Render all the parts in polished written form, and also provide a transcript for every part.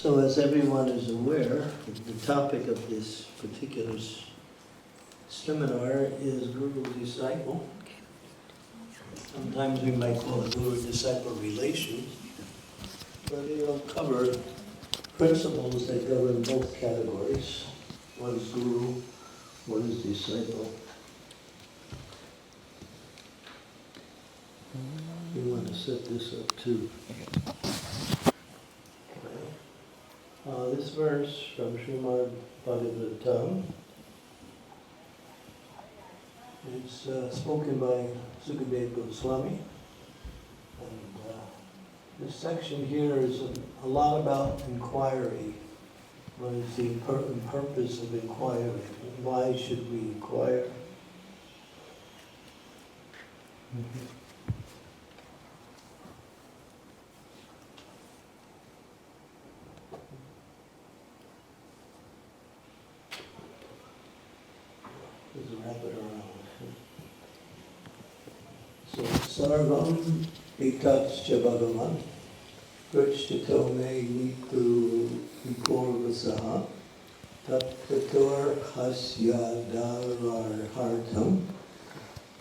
So as everyone is aware, the topic of this particular seminar is guru-disciple. Sometimes we might call it guru-disciple relations, but it'll cover principles that govern both categories. What is guru, what is disciple? We want to set this up too. This verse from Srimad Bhagavatam is spoken by Sukadeva Goswami. And this section here is a lot about inquiry. What is the purpose of inquiry? Why should we inquire? Just wrap it around. So, Sarvam Itatscha Bhagavan Prachito Me Nitu Vipurvasaha Tattator Hasya Darar Hartam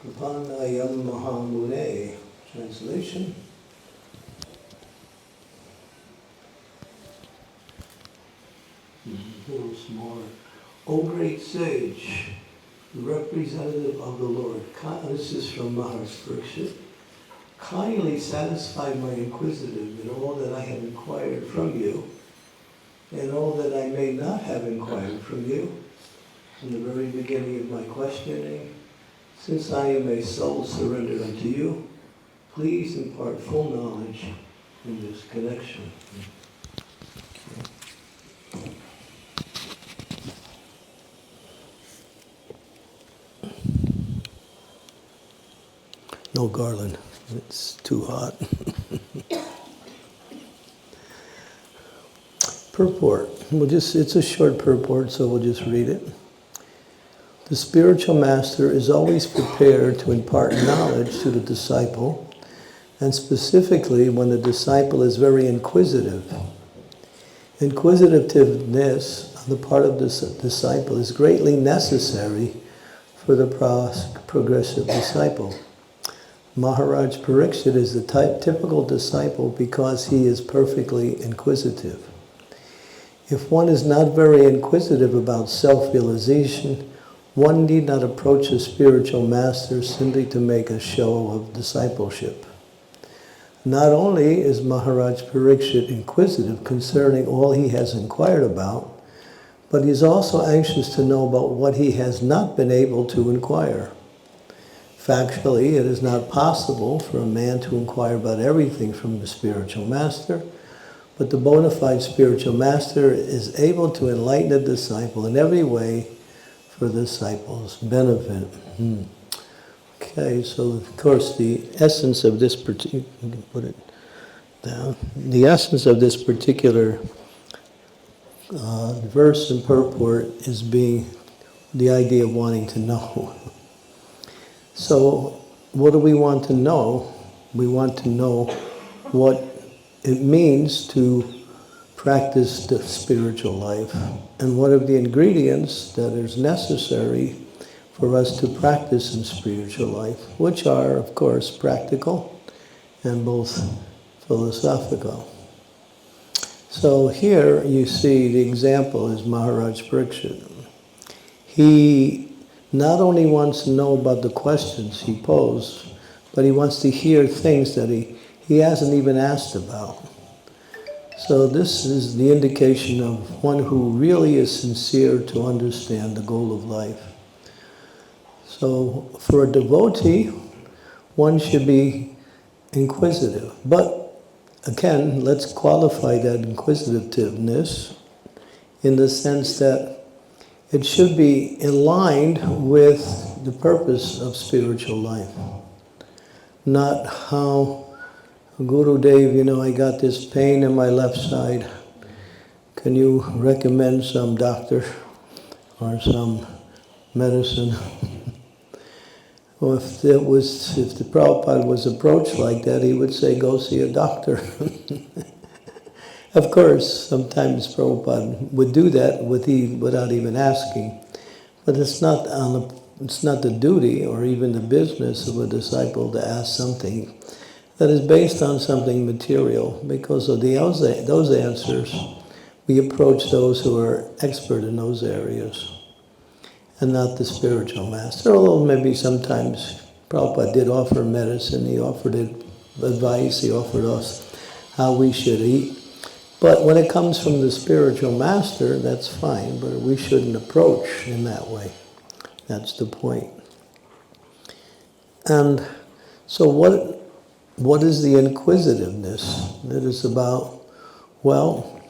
Prapanayam Mahamune. Translation. A little smaller. O great sage, representative of the Lord, this is from Maharaj Parikshit, kindly satisfy my inquisitive in all that I have inquired from you, and all that I may not have inquired from you. In the very beginning of my questioning, since I am a soul surrendered unto you, please impart full knowledge in this connection. No garland, it's too hot. Purport. It's a short purport, so we'll just read it. The spiritual master is always prepared to impart knowledge to the disciple, and specifically when the disciple is very inquisitive. Inquisitiveness on the part of the disciple is greatly necessary for the progressive disciple. Maharaj Parikshit is the typical disciple because he is perfectly inquisitive. If one is not very inquisitive about self-realization, one need not approach a spiritual master simply to make a show of discipleship. Not only is Maharaj Parikshit inquisitive concerning all he has inquired about, but he is also anxious to know about what he has not been able to inquire. Factually, it is not possible for a man to inquire about everything from the spiritual master, but the bona fide spiritual master is able to enlighten the disciple in every way for the disciple's benefit. Okay, so of course the essence of this particular, put it down, the essence of this particular verse and purport is being the idea of wanting to know. So, what do we want to know? We want to know what it means to practice the spiritual life, and what are the ingredients that is necessary for us to practice in spiritual life, which are, of course, practical and both philosophical. So here you see the example is Maharaj Parikshit. He not only wants to know about the questions he posed, but he wants to hear things that he hasn't even asked about. So this is the indication of one who really is sincere to understand the goal of life. So for a devotee, one should be inquisitive. But again, let's qualify that inquisitiveness in the sense that it should be aligned with the purpose of spiritual life. Not how, Guru Dev, I got this pain in my left side. Can you recommend some doctor or some medicine? Well, if the Prabhupada was approached like that, he would say, go see a doctor. Of course, sometimes Prabhupada would do that without even asking, but it's not the duty or even the business of a disciple to ask something that is based on something material. Because of those answers, we approach those who are expert in those areas, and not the spiritual master. Although maybe sometimes Prabhupada did offer medicine, he offered advice, he offered us how we should eat. But when it comes from the spiritual master, that's fine, but we shouldn't approach in that way. That's the point. And so what is the inquisitiveness that is about? Well,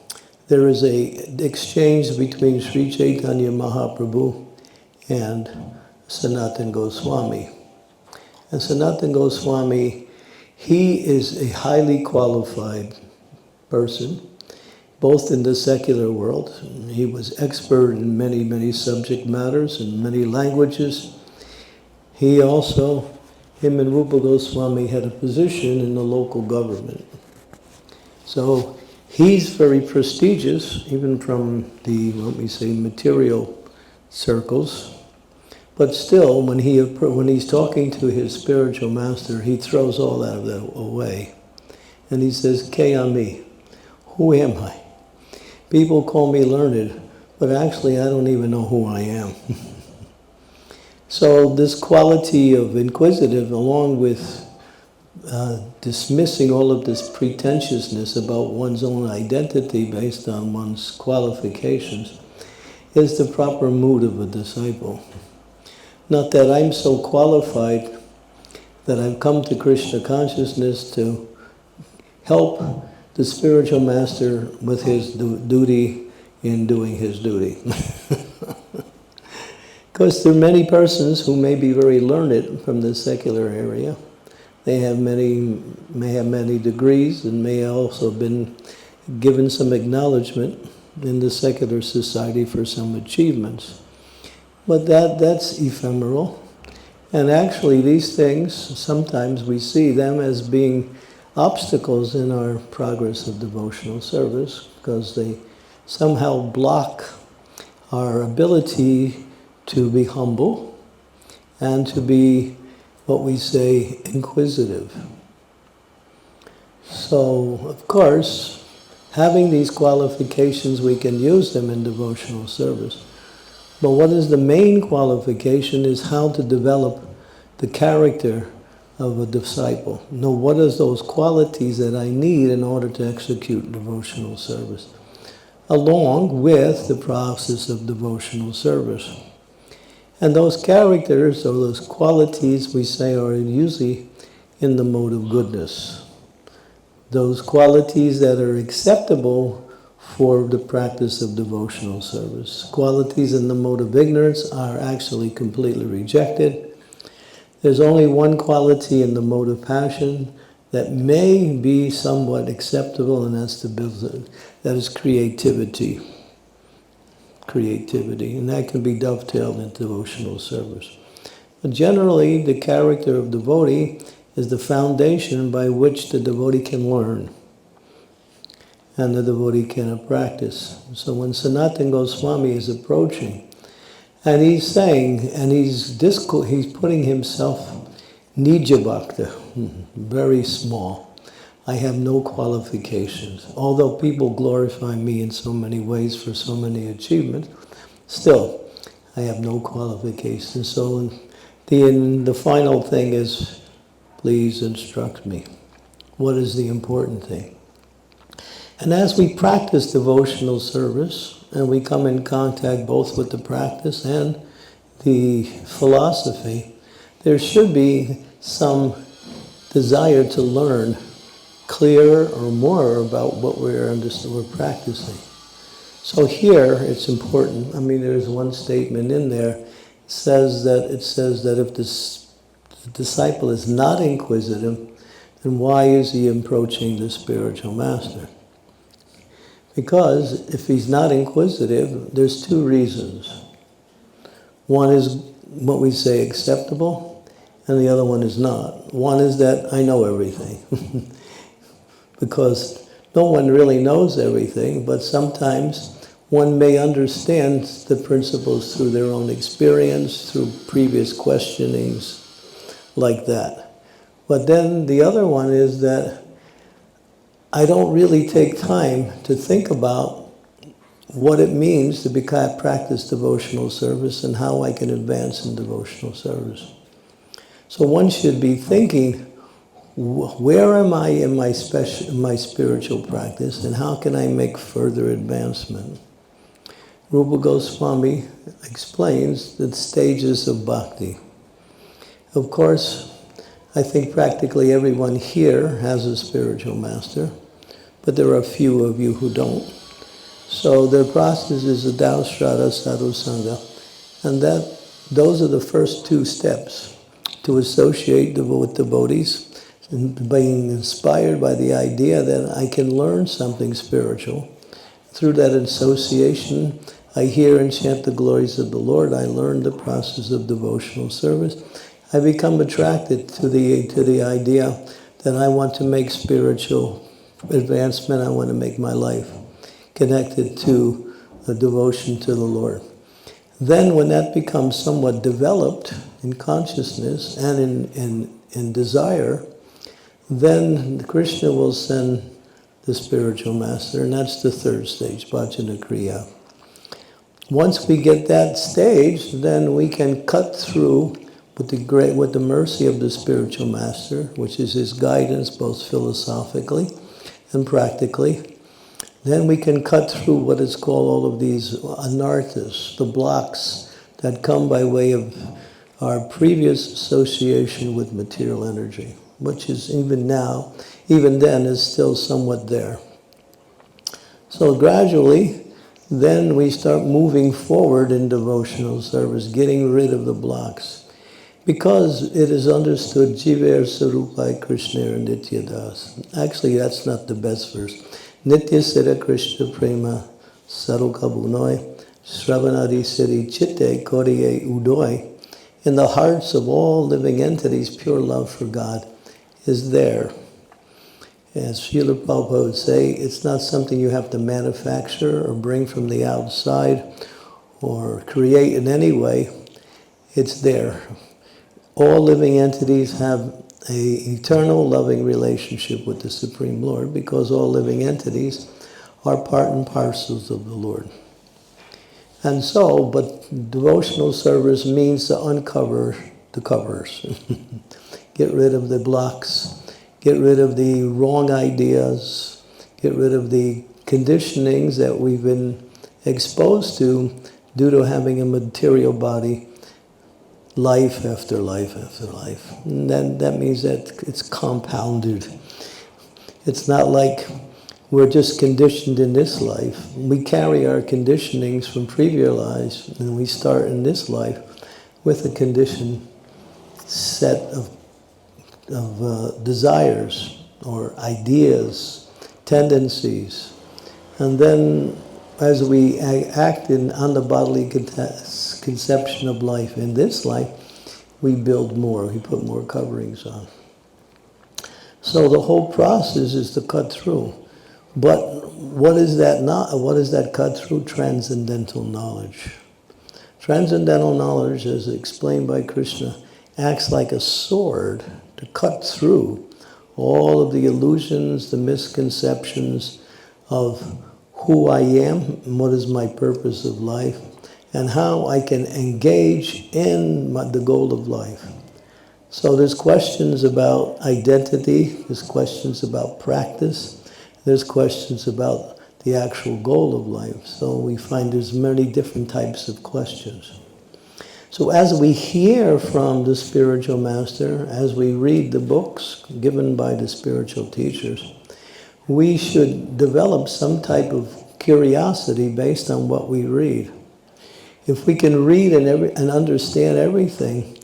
there is an exchange between Sri Chaitanya Mahaprabhu and Sanatana Goswami. And Sanatana Goswami, he is a highly qualified person, both in the secular world. He was expert in many, many subject matters and many languages. Him and Rupa Goswami had a position in the local government. So he's very prestigious, even from the, material circles. But still, when he's talking to his spiritual master, he throws all that away. And he says, K-A-M-I, who am I? People call me learned, but actually I don't even know who I am. So this quality of inquisitive, along with dismissing all of this pretentiousness about one's own identity based on one's qualifications, is the proper mood of a disciple. Not that I'm so qualified that I've come to Krishna consciousness to help the spiritual master with his duty in doing his duty. Because there are many persons who may be very learned from the secular area. They may have many degrees and may also have been given some acknowledgement in the secular society for some achievements. But that's ephemeral. And actually these things, sometimes we see them as being obstacles in our progress of devotional service, because they somehow block our ability to be humble and to be, what we say, inquisitive. So, of course, having these qualifications, we can use them in devotional service. But what is the main qualification is how to develop the character of a disciple. Know what are those qualities that I need in order to execute devotional service, along with the process of devotional service. And those characters, or those qualities, we say, are usually in the mode of goodness. Those qualities that are acceptable for the practice of devotional service. Qualities in the mode of ignorance are actually completely rejected. There's only one quality in the mode of passion that may be somewhat acceptable, and that's that is creativity. Creativity, and that can be dovetailed into devotional service. But generally, the character of devotee is the foundation by which the devotee can learn and the devotee can practice. So when Sanatana Goswami is approaching, and he's saying, and he's putting himself Nija Bhakta, very small. I have no qualifications. Although people glorify me in so many ways for so many achievements, still, I have no qualifications. So the final thing is, please instruct me. What is the important thing? And as we practice devotional service, and we come in contact both with the practice and the philosophy, there should be some desire to learn clearer or more about what we're practicing. So here it's important. There's one statement in there. It says that if the disciple is not inquisitive, then why is he approaching the spiritual master? Because if he's not inquisitive, there's two reasons. One is what we say acceptable, and the other one is not. One is that I know everything. Because no one really knows everything, but sometimes one may understand the principles through their own experience, through previous questionings, like that. But then the other one is that I don't really take time to think about what it means to practice devotional service and how I can advance in devotional service. So one should be thinking, where am I in my spiritual practice, and how can I make further advancement? Rupa Goswami explains the stages of bhakti. Of course, I think practically everyone here has a spiritual master, but there are a few of you who don't. So their process is the Dao Shraddha Sadhu Sangha, and those are the first two steps to associate with devotees, and being inspired by the idea that I can learn something spiritual. Through that association, I hear and chant the glories of the Lord. I learn the process of devotional service. I become attracted to the idea that I want to make spiritual advancement. I want to make my life connected to the devotion to the Lord. Then when that becomes somewhat developed in consciousness and in desire, then Krishna will send the spiritual master, and that's the third stage, Bhajana Kriya. Once we get that stage, then we can cut through with the mercy of the spiritual master, which is his guidance both philosophically and practically. Then we can cut through what is called all of these anarthas, the blocks that come by way of our previous association with material energy, which is even then is still somewhat there. So gradually, then we start moving forward in devotional service, getting rid of the blocks. Because it is understood, Jiver Sarupai Krishna Nityadas. Actually, that's not the best verse. Nitya Siddha Krishna Prema Sarukabunoi Sravanadi Siddhi Chitte Kodiye Udoi. In the hearts of all living entities, pure love for God is there. As Srila Prabhupada would say, it's not something you have to manufacture or bring from the outside or create in any way. It's there. All living entities have an eternal loving relationship with the Supreme Lord because all living entities are part and parcels of the Lord. And so, but devotional service means to uncover the covers. Get rid of the blocks, get rid of the wrong ideas, get rid of the conditionings that we've been exposed to due to having a material body, life after life after life. And then that means that it's compounded. It's not like we're just conditioned in this life. We carry our conditionings from previous lives, and we start in this life with a conditioned set of desires or ideas, tendencies. And then as we act on the bodily conception of life in this life, we build more, we put more coverings on. So the whole process is to cut through. But what is that cut through? Transcendental knowledge. Transcendental knowledge, as explained by Krishna, acts like a sword to cut through all of the illusions, the misconceptions of who I am, and what is my purpose of life, and how I can engage in the goal of life. So there's questions about identity, there's questions about practice, there's questions about the actual goal of life. So we find there's many different types of questions. So as we hear from the spiritual master, as we read the books given by the spiritual teachers, we should develop some type of curiosity based on what we read. If we can read and understand everything,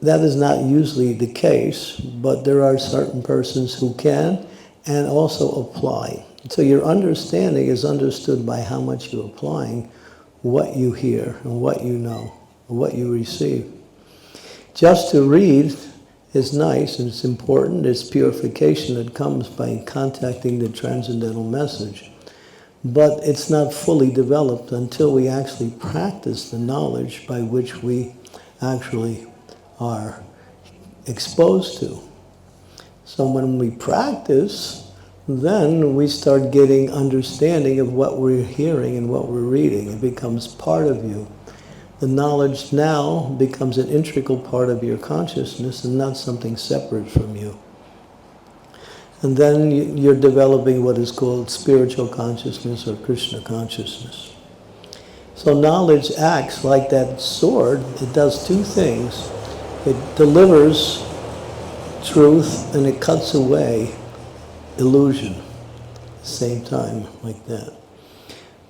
that is not usually the case, but there are certain persons who can and also apply. So your understanding is understood by how much you're applying what you hear and what you know, and what you receive. Just to read is nice and it's important. It's purification that comes by contacting the transcendental message. But it's not fully developed until we actually practice the knowledge by which we actually are exposed to. So when we practice, then we start getting understanding of what we're hearing and what we're reading. It becomes part of you. The knowledge now becomes an integral part of your consciousness and not something separate from you. And then you're developing what is called spiritual consciousness or Krishna consciousness. So knowledge acts like that sword. It does two things. It delivers truth and it cuts away illusion at the same time, like that.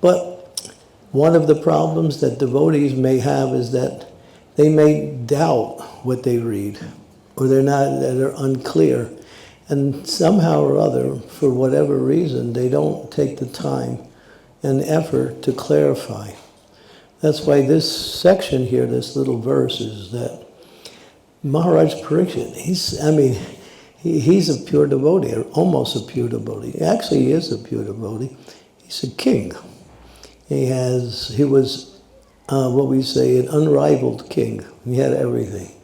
But one of the problems that devotees may have is that they may doubt what they read, or they're unclear. And somehow or other, for whatever reason, they don't take the time and effort to clarify. That's why this section here, this little verse, is that Maharaj Parikshit, he's a pure devotee, or almost a pure devotee. Actually, he is a pure devotee. He's a king. He was what we say, an unrivaled king. He had everything.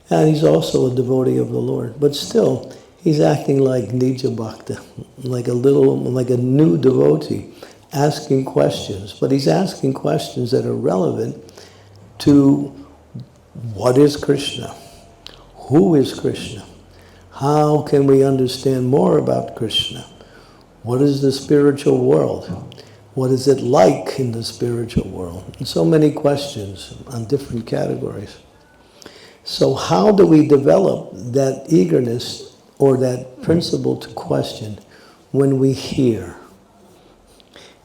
And he's also a devotee of the Lord. But still, he's acting like Nija Bhakta, like a new devotee, asking questions. But he's asking questions that are relevant to what is Krishna? Who is Krishna? How can we understand more about Krishna? What is the spiritual world? What is it like in the spiritual world? And so many questions on different categories. So how do we develop that eagerness or that principle to question when we hear?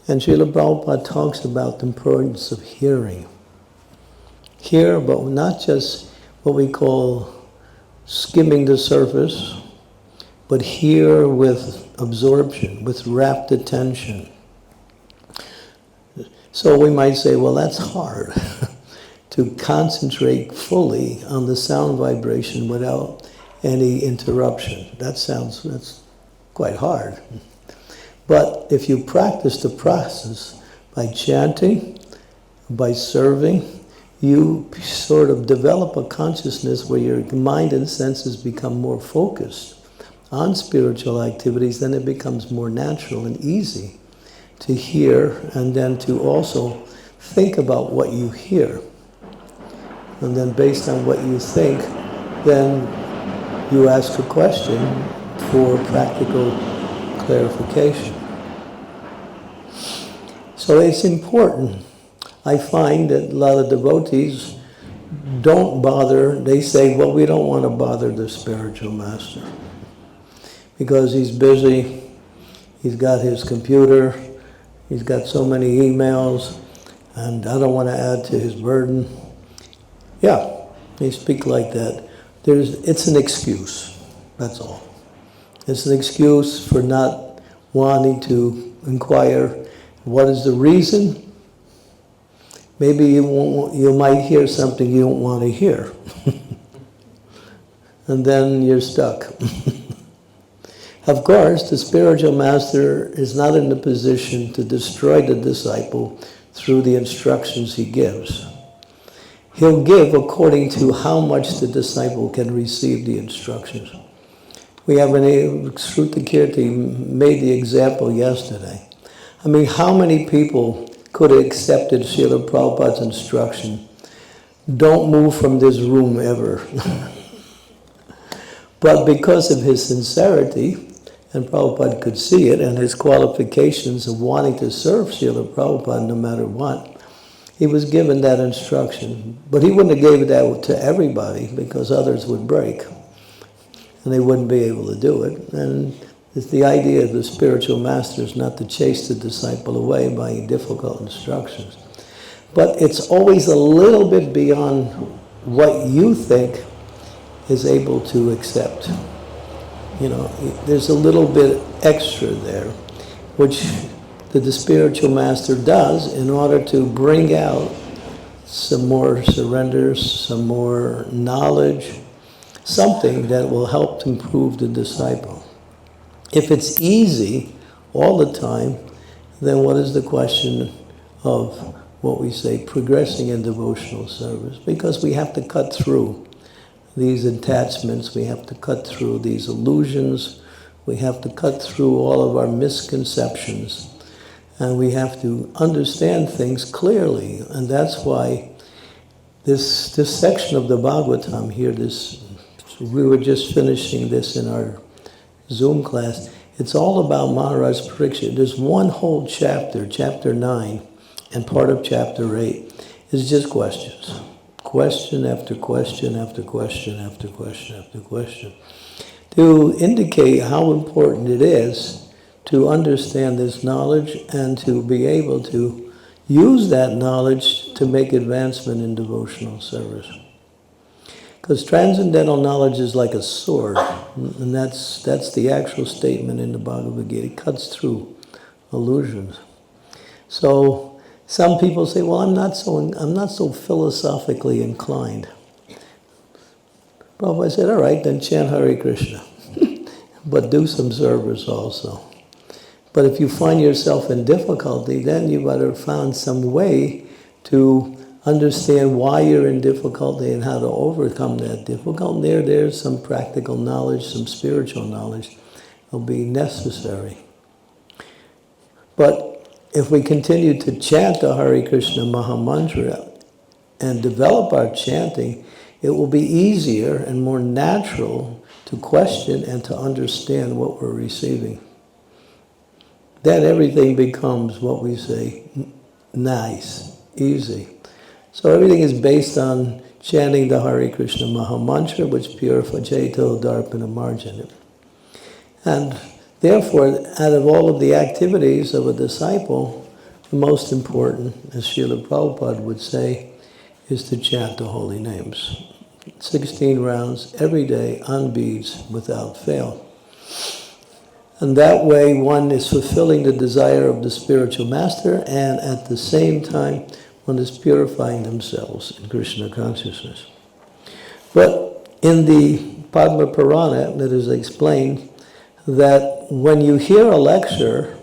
And Srila Prabhupada talks about the importance of hearing. Hear, but not just what we call skimming the surface, but hear with absorption, with rapt attention. So we might say, well, that's hard to concentrate fully on the sound vibration without any interruption. That's quite hard. But if you practice the process by chanting, by serving, you sort of develop a consciousness where your mind and senses become more focused on spiritual activities, then it becomes more natural and easy to hear and then to also think about what you hear. And then based on what you think, then you ask a question for practical clarification. So it's important. I find that a lot of devotees don't bother. They say, well, we don't want to bother the spiritual master because he's busy, he's got his computer, he's got so many emails, and I don't want to add to his burden. Yeah, they speak like that. It's an excuse, that's all. It's an excuse for not wanting to inquire what is the reason. Maybe you might hear something you don't want to hear. And then you're stuck. Of course, the spiritual master is not in the position to destroy the disciple through the instructions he gives. He'll give according to how much the disciple can receive the instructions. We have Shruta Kirti made the example yesterday. I mean, how many people could have accepted Srila Prabhupada's instruction? Don't move from this room ever. But because of his sincerity, and Prabhupada could see it, and his qualifications of wanting to serve Srila Prabhupada no matter what, he was given that instruction. But he wouldn't have given that to everybody because others would break and they wouldn't be able to do it. And it's the idea of the spiritual master is not to chase the disciple away by difficult instructions. But it's always a little bit beyond what you think is able to accept. You know, there's a little bit extra there, which the spiritual master does in order to bring out some more surrender, some more knowledge, something that will help to improve the disciple. If it's easy all the time, then what is the question of what we say, progressing in devotional service? Because we have to cut through these attachments, we have to cut through these illusions, we have to cut through all of our misconceptions, and we have to understand things clearly. And that's why this section of the Bhagavatam here, we were just finishing this in our Zoom class. It's all about Maharaj Parikshit. There's one whole chapter, chapter 9, and part of chapter 8 is just questions. Question after question after question after question after question, to indicate how important it is to understand this knowledge and to be able to use that knowledge to make advancement in devotional service. Because transcendental knowledge is like a sword, and that's the actual statement in the Bhagavad Gita. It cuts through illusions. So some people say, well, I'm not so philosophically inclined. Prabhupada said, all right, then chant Hare Krishna. But do some service also. But if you find yourself in difficulty, then you better find some way to understand why you're in difficulty and how to overcome that difficulty. There's some practical knowledge, some spiritual knowledge will be necessary. But if we continue to chant the Hare Krishna Maha Mantra and develop our chanting, it will be easier and more natural to question and to understand what we're receiving. Then everything becomes, what we say, nice, easy. So everything is based on chanting the Hare Krishna Maha Mantra, which purifies Jaito Darpana Marjana. And therefore, out of all of the activities of a disciple, the most important, as Srila Prabhupada would say, is to chant the holy names. 16 rounds every day on beads without fail. And that way one is fulfilling the desire of the spiritual master, and at the same time one is purifying themselves in Krishna consciousness. But in the Padma Purana, it is explained that when you hear a lecture,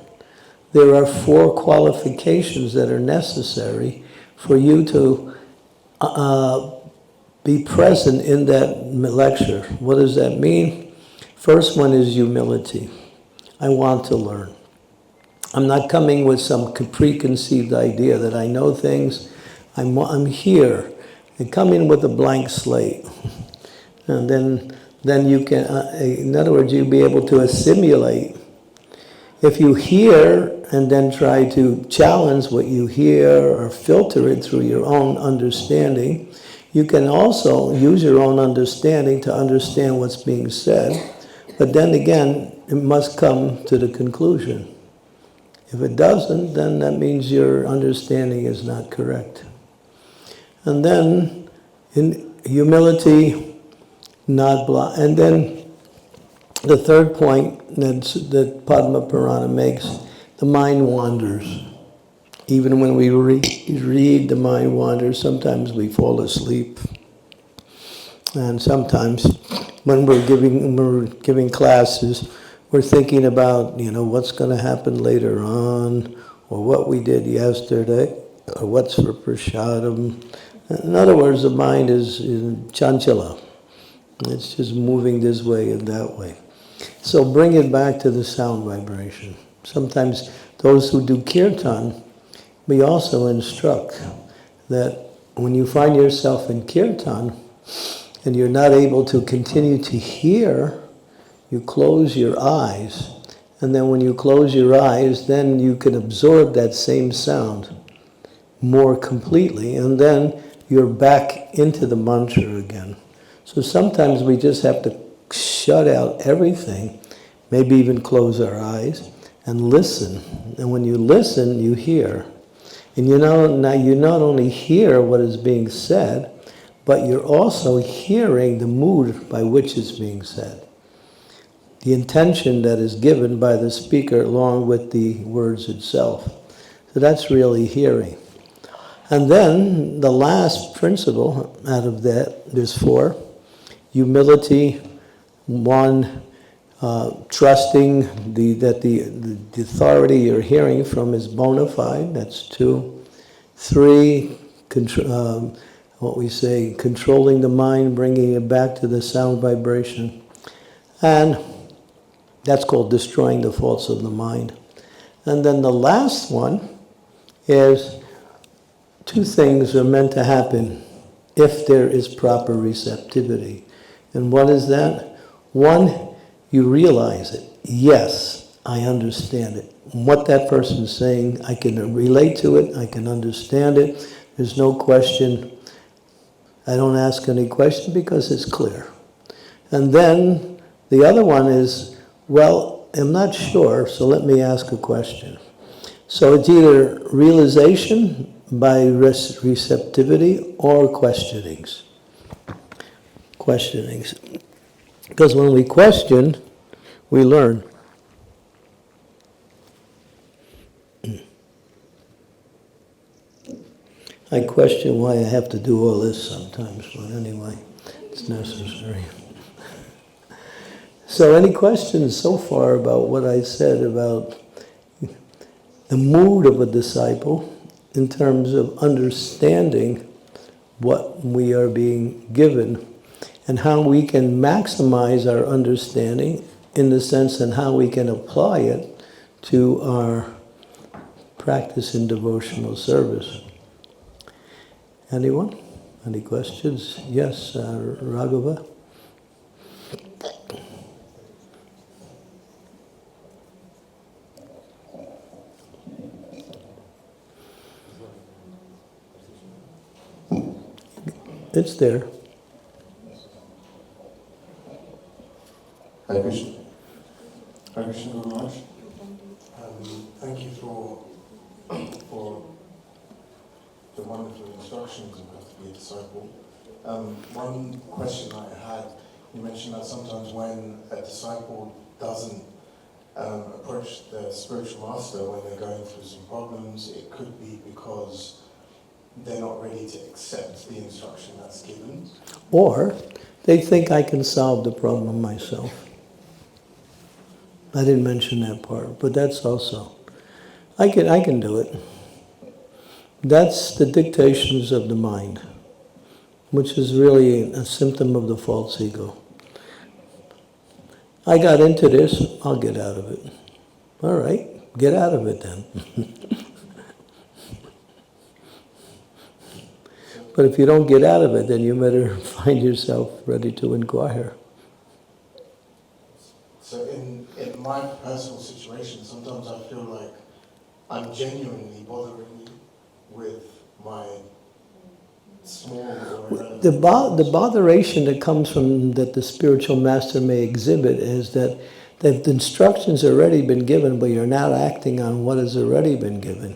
there are 4 qualifications that are necessary for you to be present in that lecture. What does that mean? First one is humility. I want to learn. I'm not coming with some preconceived idea that I know things. I'm here. I come in with a blank slate. And then you can, in other words, you'll be able to assimilate. If you hear and then try to challenge what you hear or filter it through your own understanding, you can also use your own understanding to understand what's being said. But then again, it must come to the conclusion. If it doesn't, then that means your understanding is not correct. And then, in humility, not block. And then the third point that Padma Purana makes, the mind wanders. Even when we read, the mind wanders. Sometimes we fall asleep. And sometimes when we're giving classes, we're thinking about, what's going to happen later on, or what we did yesterday, or what's for prasadam. In other words, the mind is chanchala. It's just moving this way and that way. So bring it back to the sound vibration. Sometimes those who do kirtan, we also instruct that when you find yourself in kirtan and you're not able to continue to hear, you close your eyes. And then when you close your eyes, then you can absorb that same sound more completely. And then you're back into the mantra again. So sometimes we just have to shut out everything, maybe even close our eyes, and listen. And when you listen, you hear. And you not only hear what is being said, but you're also hearing the mood by which it's being said. The intention that is given by the speaker along with the words itself. So that's really hearing. And then the last principle out of that, there's 4, humility, one, trusting that the authority you're hearing from is bona fide, that's 2. 3, what we say, controlling the mind, bringing it back to the sound vibration. And that's called destroying the faults of the mind. And then the last one is 2 things are meant to happen if there is proper receptivity. And what is that? 1, you realize it. Yes, I understand it. What that person's saying, I can relate to it, I can understand it. There's no question. I don't ask any question because it's clear. And then the other one is, well, I'm not sure, so let me ask a question. So it's either realization by receptivity or questionings. Questionings. Because when we question, we learn. I question why I have to do all this sometimes, but anyway, it's necessary. So any questions so far about what I said about the mood of a disciple in terms of understanding what we are being given and how we can maximize our understanding in the sense and how we can apply it to our practice in devotional service. Anyone? Any questions? Yes, Raghava? It's there. Hare Krishna. Hare Krishna, Guru Maharaj. Thank you for the wonderful instructions on how to be a disciple. One question I had, you mentioned that sometimes when a disciple doesn't approach the spiritual master when they're going through some problems, it could be because they're not ready to accept the instruction that's given. Or they think I can solve the problem myself. I didn't mention that part, but that's also. I can do it. That's the dictations of the mind, which is really a symptom of the false ego. I got into this, I'll get out of it. All right, get out of it then. But if you don't get out of it, then you better find yourself ready to inquire. So in my personal situation, sometimes I feel like I'm genuinely bothering you with my small or irrelevant the botheration that comes from that the spiritual master may exhibit is that the instructions already been given, but you're not acting on what has already been given.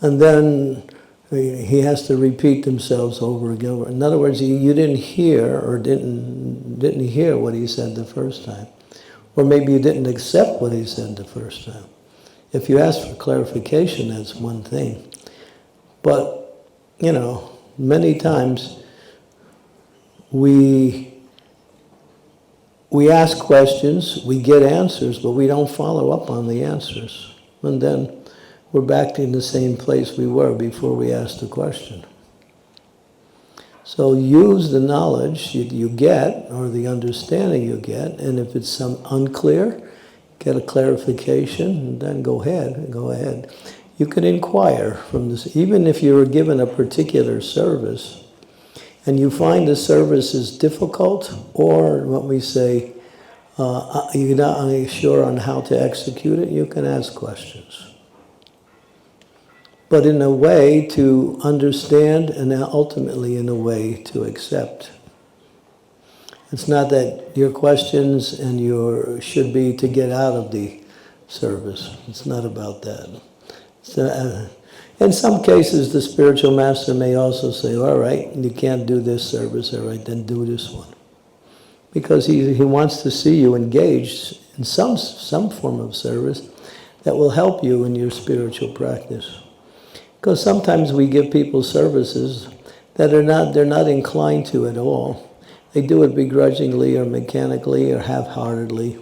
And then he has to repeat themselves over again. In other words, you didn't hear or didn't hear what he said the first time. Or maybe you didn't accept what he said the first time. If you ask for clarification, that's one thing. But, many times we ask questions, we get answers, but we don't follow up on the answers. And then we're back in the same place we were before we asked the question. So use the knowledge you get, or the understanding you get, and if it's unclear, get a clarification, and then go ahead. You can inquire from this, even if you were given a particular service, and you find the service is difficult, or what we say, you're not sure on how to execute it, you can ask questions. But in a way to understand, and ultimately in a way to accept. It's not that your questions and should be to get out of the service. It's not about that. In some cases, the spiritual master may also say, all right, you can't do this service, all right, then do this one. Because he wants to see you engaged in some form of service that will help you in your spiritual practice. Because sometimes we give people services that they're not inclined to at all. They do it begrudgingly or mechanically or half-heartedly,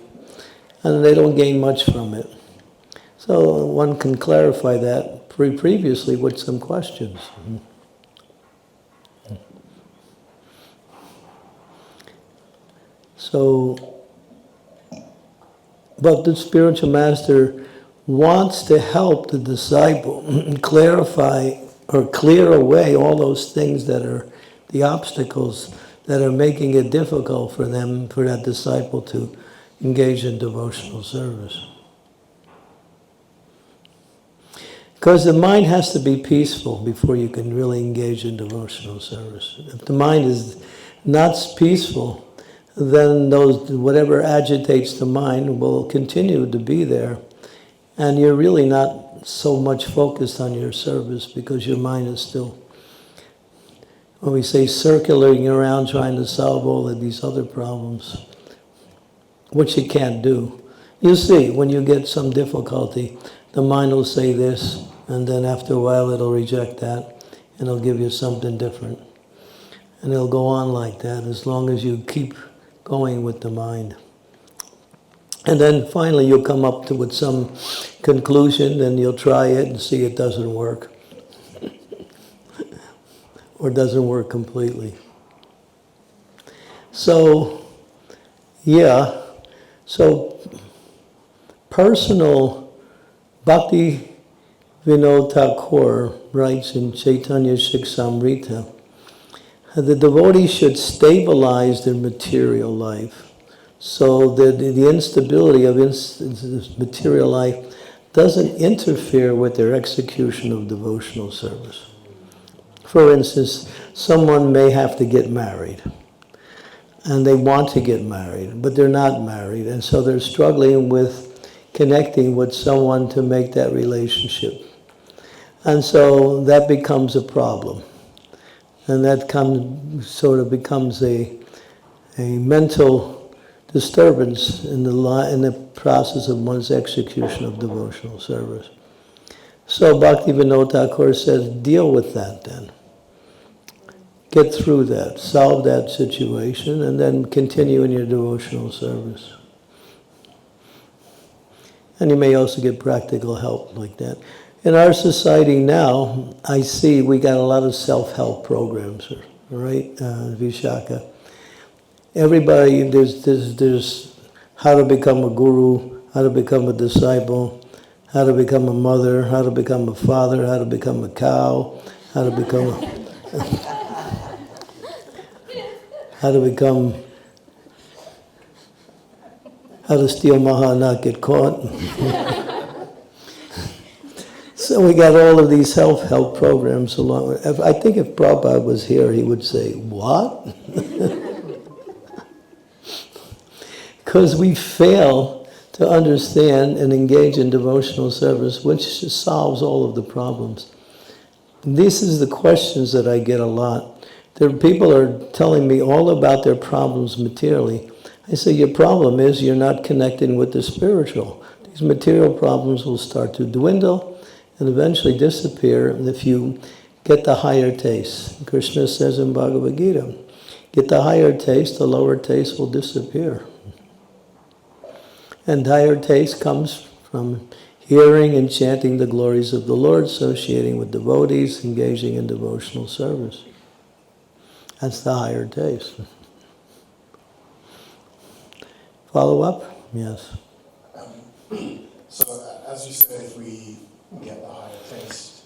and they don't gain much from it. So one can clarify that previously with some questions. So, but the spiritual master wants to help the disciple clarify or clear away all those things that are the obstacles that are making it difficult for them, for that disciple to engage in devotional service. Because the mind has to be peaceful before you can really engage in devotional service. If the mind is not peaceful, then whatever agitates the mind will continue to be there. And you're really not so much focused on your service because your mind is still, when we say circulating around trying to solve all of these other problems, which you can't do. You see, when you get some difficulty, the mind will say this, and then after a while it'll reject that, and it'll give you something different. And it'll go on like that as long as you keep going with the mind. And then finally you'll come up with some conclusion, and you'll try it and see it doesn't work. Or doesn't work completely. So, yeah, so personal Bhakti Vinod Thakur writes in Chaitanya Shiksamrita, the devotee should stabilize their material life so that the instability of material life doesn't interfere with their execution of devotional service. For instance, someone may have to get married, and they want to get married, but they're not married, and so they're struggling with connecting with someone to make that relationship. And so that becomes a problem. And that sort of becomes a mental disturbance in the process of one's execution of devotional service. So Bhakti Vinod Thakur says, deal with that then. Get through that, solve that situation, and then continue in your devotional service. And you may also get practical help like that. In our society now, I see we got a lot of self-help programs, right, Vishaka? Everybody, there's how to become a guru, how to become a disciple, how to become a mother, how to become a father, how to become a cow, how to become how to steal Maha and not get caught. So we got all of these self-help programs along with, I think if Prabhupada was here, he would say, what? Because we fail to understand and engage in devotional service, which solves all of the problems. This is the questions that I get a lot. People are telling me all about their problems materially. I say, your problem is you're not connecting with the spiritual. These material problems will start to dwindle and eventually disappear if you get the higher taste. Krishna says in Bhagavad Gita, get the higher taste, the lower taste will disappear. And higher taste comes from hearing and chanting the glories of the Lord, associating with devotees, engaging in devotional service. That's the higher taste. Follow up? Yes. So, as you said, if we get the higher taste,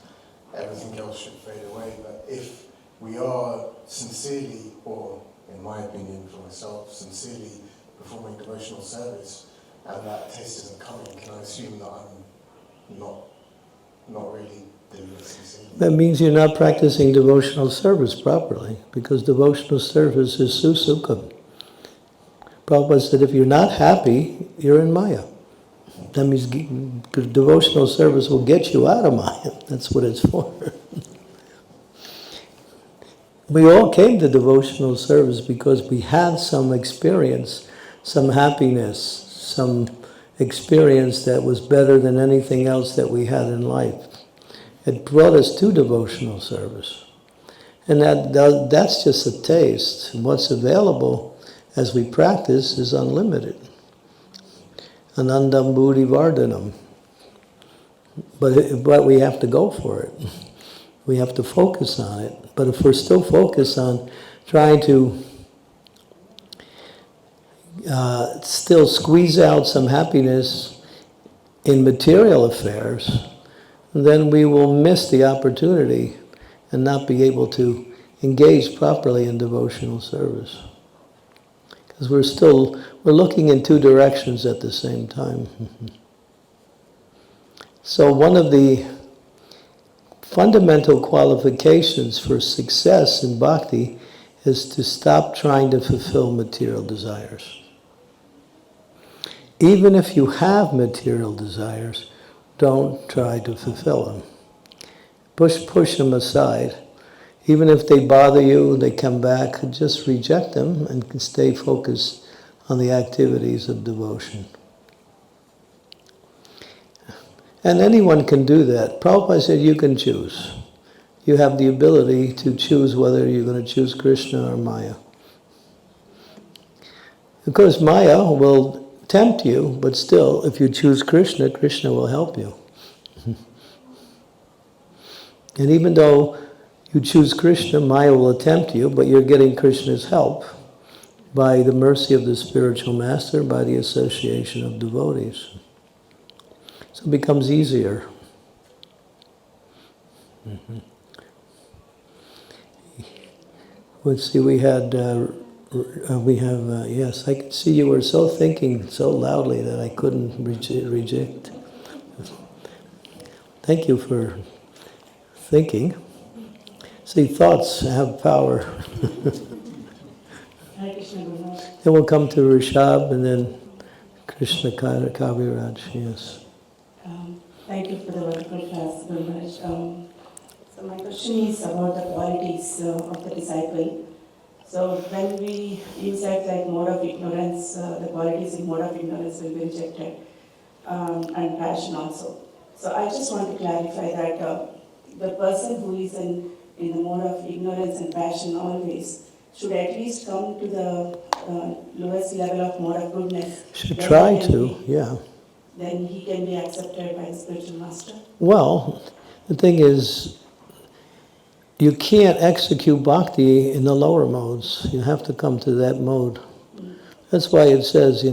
everything else should fade away. But if we are sincerely, or in my opinion for myself, sincerely performing devotional service, and that taste isn't coming, can I assume that I'm not really doing it sincerely? That means you're not practicing devotional service properly, because devotional service is susukham. Prabhupada said, if you're not happy, you're in Maya. That means devotional service will get you out of Maya. That's what it's for. We all came to devotional service because we had some experience, some happiness, some experience that was better than anything else that we had in life. It brought us to devotional service. And that's just a taste. What's available as we practice is unlimited. Anandam buddhi vardhanam. But we have to go for it. We have to focus on it. But if we're still focused on trying to still squeeze out some happiness in material affairs, then we will miss the opportunity and not be able to engage properly in devotional service. Because we're looking in two directions at the same time. So one of the fundamental qualifications for success in bhakti is to stop trying to fulfill material desires. Even if you have material desires, don't try to fulfill them. Push them aside. Even if they bother you, they come back, just reject them and stay focused on the activities of devotion. And anyone can do that. Prabhupada said you can choose. You have the ability to choose whether you're going to choose Krishna or Maya. Of course, Maya will tempt you, but still, if you choose Krishna, Krishna will help you. And even though you choose Krishna, Maya will tempt you, but you're getting Krishna's help by the mercy of the spiritual master, by the association of devotees. So it becomes easier. Let's see, yes, I could see you were so thinking so loudly that I couldn't reject. Thank you for thinking. See, thoughts have power. Then we'll come to Rishabh and then Krishna Kaviraj, yes. Thank you for the wonderful class, Guru Maharaj. So my question is about the qualities of the disciple. So when we insert like mode of ignorance, the qualities in mode of ignorance will be rejected, and passion also. So I just want to clarify that the person who is in the mode of ignorance and passion always should at least come to the lowest level of mode of goodness. Should try to, yeah. Then he can be accepted by the spiritual master. Well, the thing is, you can't execute bhakti in the lower modes. You have to come to that mode. That's why it says,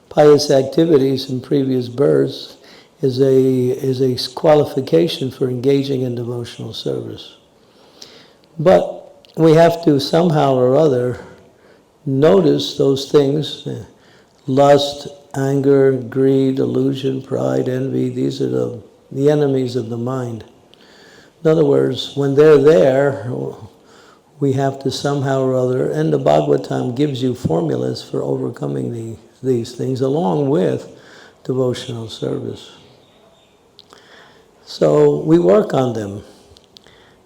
pious activities in previous births is a qualification for engaging in devotional service. But we have to somehow or other notice those things, lust, anger, greed, illusion, pride, envy. These are the enemies of the mind. In other words, when they're there, we have to somehow or other, and the Bhagavatam gives you formulas for overcoming these things along with devotional service. So we work on them.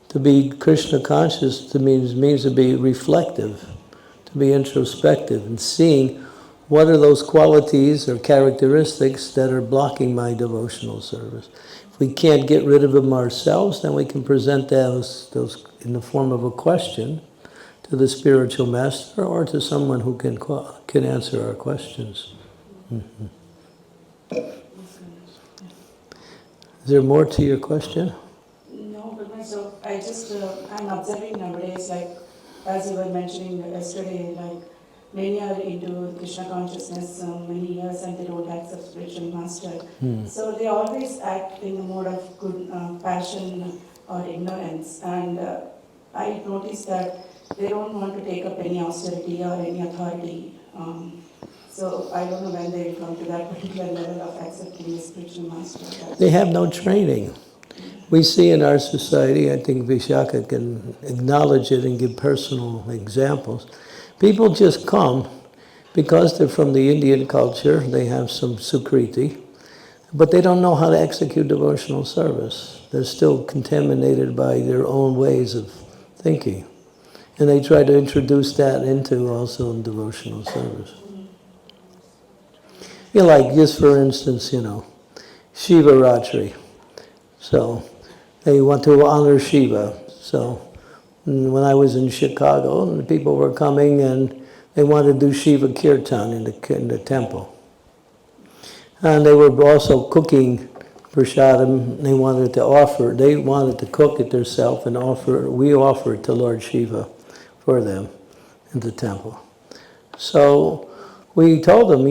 To be Krishna conscious means to be reflective, to be introspective, and seeing what are those qualities or characteristics that are blocking my devotional service. If we can't get rid of them ourselves, then we can present those in the form of a question to the spiritual master or to someone who can answer our questions. Mm-hmm. Is there more to your question? No, but myself, I'm observing nowadays, like, as you were mentioning yesterday, like, many are into Krishna consciousness many years and they don't accept spiritual master. So they always act in the mode of good passion or ignorance. And I noticed that they don't want to take up any austerity or any authority. So I don't know when they will come to that particular level of accepting the spiritual master. They have no training. We see in our society, I think Vishaka can acknowledge it and give personal examples. People just come because they're from the Indian culture, they have some sukriti, but they don't know how to execute devotional service. They're still contaminated by their own ways of thinking. And they try to introduce that into also in devotional service. Like just for instance, Shiva Ratri. So they want to honor Shiva. So And when I was in Chicago, and the people were coming and they wanted to do Shiva Kirtan in the temple. And they were also cooking prasadam. They wanted to cook it themselves and we offer it to Lord Shiva for them in the temple. So we told them,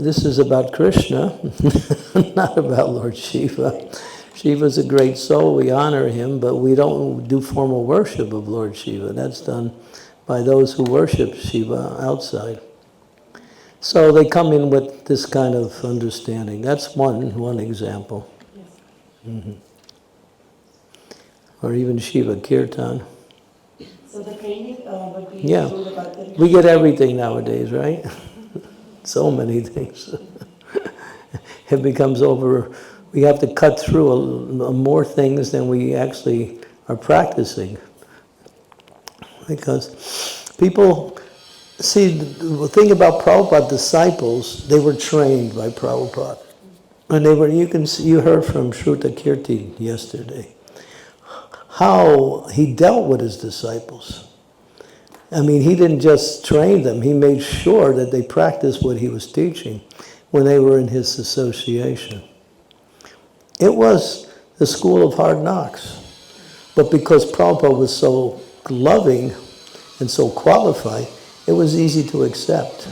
this is about Krishna, not about Lord Shiva. Shiva's a great soul, we honor him, but we don't do formal worship of Lord Shiva. That's done by those who worship Shiva outside. So they come in with this kind of understanding. That's one example. Mm-hmm. Or even Shiva Kirtan. So the training would be Yeah. through the Bhakti. We get everything nowadays, right? So many things. It becomes we have to cut through more things than we actually are practicing. Because people, see, the thing about Prabhupada's disciples, they were trained by Prabhupada. And you heard from Shruta Kirti yesterday, how he dealt with his disciples. I mean, he didn't just train them, he made sure that they practiced what he was teaching when they were in his association. It was the school of hard knocks. But because Prabhupada was so loving and so qualified, it was easy to accept.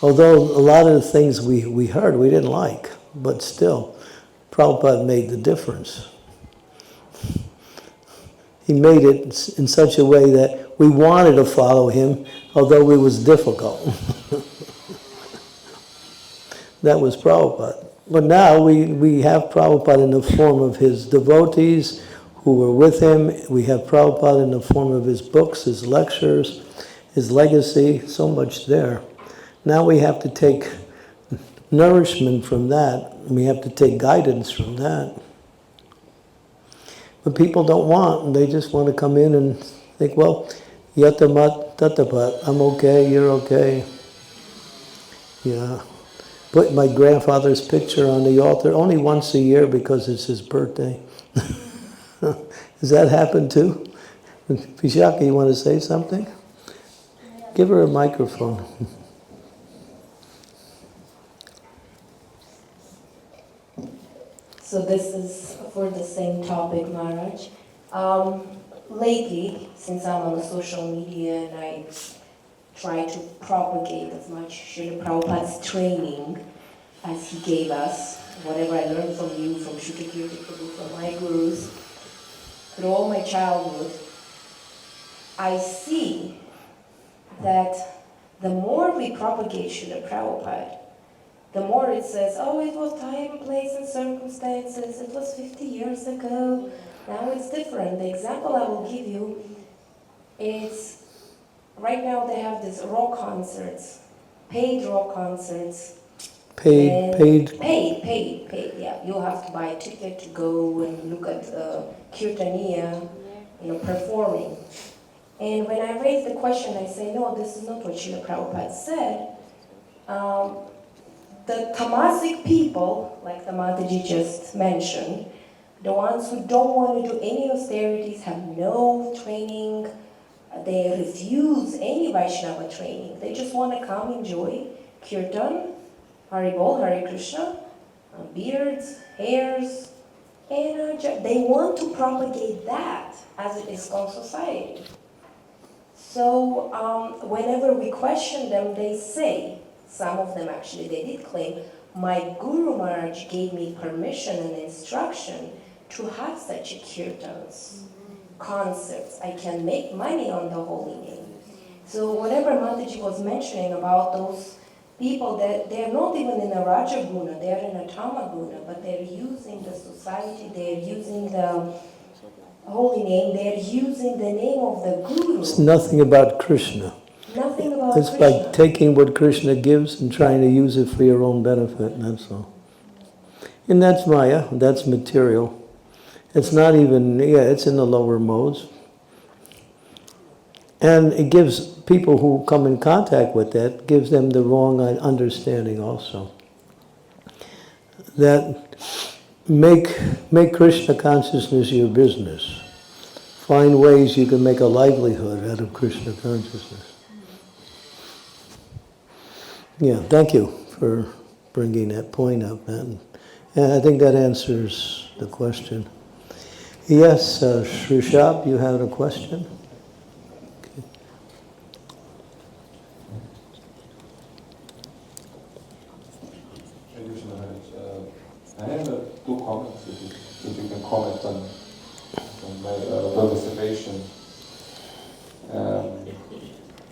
Although a lot of the things we heard we didn't like, but still, Prabhupada made the difference. He made it in such a way that we wanted to follow him, although it was difficult. That was Prabhupada. But now we have Prabhupada in the form of his devotees who were with him. We have Prabhupada in the form of his books, his lectures, his legacy, so much there. Now we have to take nourishment from that. We have to take guidance from that. But people don't want, and they just want to come in and think, well, yatamat tatapat, I'm okay, you're okay. Yeah. Put my grandfather's picture on the altar only once a year because it's his birthday. Does that happen too? Vishaka, you want to say something? Give her a microphone. So this is for the same topic, Maharaj. Lately, since I'm on the social media and I try to propagate as much Srila Prabhupada's training as he gave us, whatever I learned from you, from Shutakirti Prabhu, from my gurus, through all my childhood, I see that the more we propagate Srila Prabhupada, the more it says, oh, it was time, place, and circumstances, it was 50 years ago, now it's different. The example I will give you is, right now they have these rock concerts, paid rock concerts. Paid. Yeah, you have to buy a ticket to go and look at Kirtaniya, performing. And when I raise the question, I say, no, this is not what Srila Prabhupada said. The Tamasic people, like the Mataji just mentioned, the ones who don't want to do any austerities, have no training, they refuse any Vaishnava training. They just want to come enjoy Kirtan, Haribol, Hare Krishna, beards, hairs, and they want to propagate that as it is called society. So whenever we question them, they say, some of them actually, they did claim, my Guru Maharaj gave me permission and instruction to have such a kirtans, concerts. I can make money on the holy name. So whatever Mataji was mentioning about those people, that they're not even in a Rajaguna, they're in a Tamaguna, but they're using the society, they're using the holy name, they're using the name of the Guru. It's nothing about Krishna. Nothing about It's Krishna. like taking what Krishna gives and trying to use it for your own benefit, that's all. And that's Maya, that's material. It's not even, it's in the lower modes. And it gives people who come in contact with that, gives them the wrong understanding also. That make Krishna consciousness your business. find ways you can make a livelihood out of Krishna consciousness. Yeah, thank you for bringing that point up, man. And I think that answers the question. Yes, Shrishab, you had a question? I have two comments, if you can comment on my observation.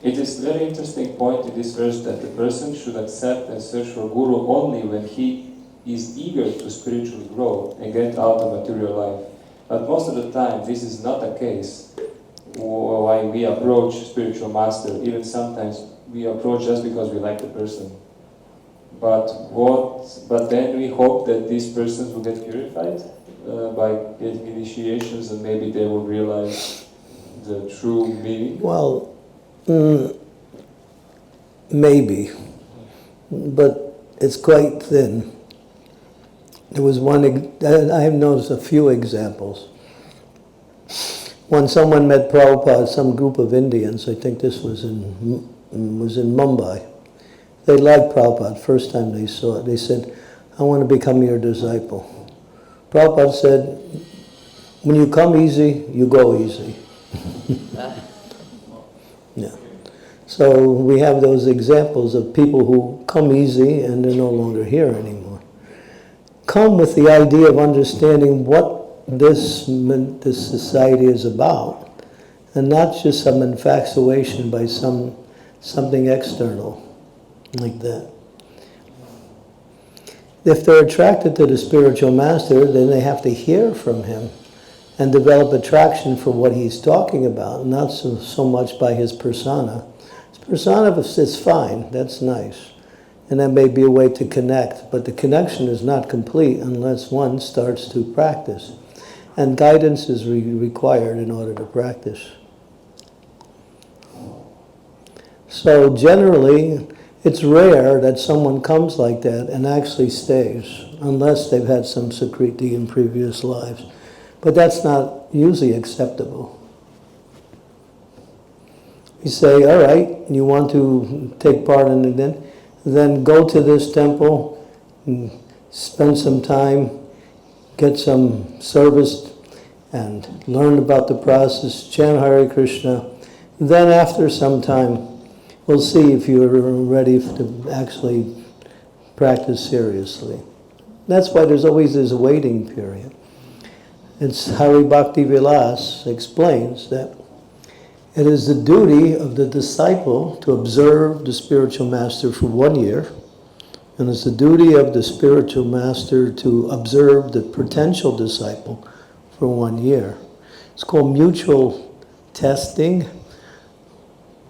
It is a very interesting point in this verse that the person should accept and search for Guru only when he is eager to spiritually grow and get out of material life. But most of the time, this is not the case. Why we approach spiritual master, even sometimes we approach just because we like the person. But then we hope that these persons will get purified by getting initiations, and maybe they will realize the true meaning. Well, maybe, but it's quite thin. There was one, I have noticed a few examples. When someone met Prabhupada, some group of Indians, I think this was in Mumbai, they liked Prabhupada. First time they saw it, they said, I want to become your disciple. Prabhupada said, when you come easy, you go easy. Yeah. So we have those examples of people who come easy and they're no longer here anymore. Come with the idea of understanding what this society is about, and not just some infatuation by something external like that. If they're attracted to the spiritual master, then they have to hear from him and develop attraction for what he's talking about, not so much by his persona. His persona is fine, that's nice. And that may be a way to connect, but the connection is not complete unless one starts to practice. And guidance is required in order to practice. So generally, it's rare that someone comes like that and actually stays, unless they've had some Sukriti in previous lives. But that's not usually acceptable. You say, all right, you want to take part in it, then go to this temple, spend some time, get some service, and learn about the process, chant Hare Krishna. Then after some time, we'll see if you're ready to actually practice seriously. That's why there's always this waiting period. It's Hari Bhakti Vilas explains that it is the duty of the disciple to observe the spiritual master for 1 year, and it's the duty of the spiritual master to observe the potential disciple for 1 year. It's called mutual testing.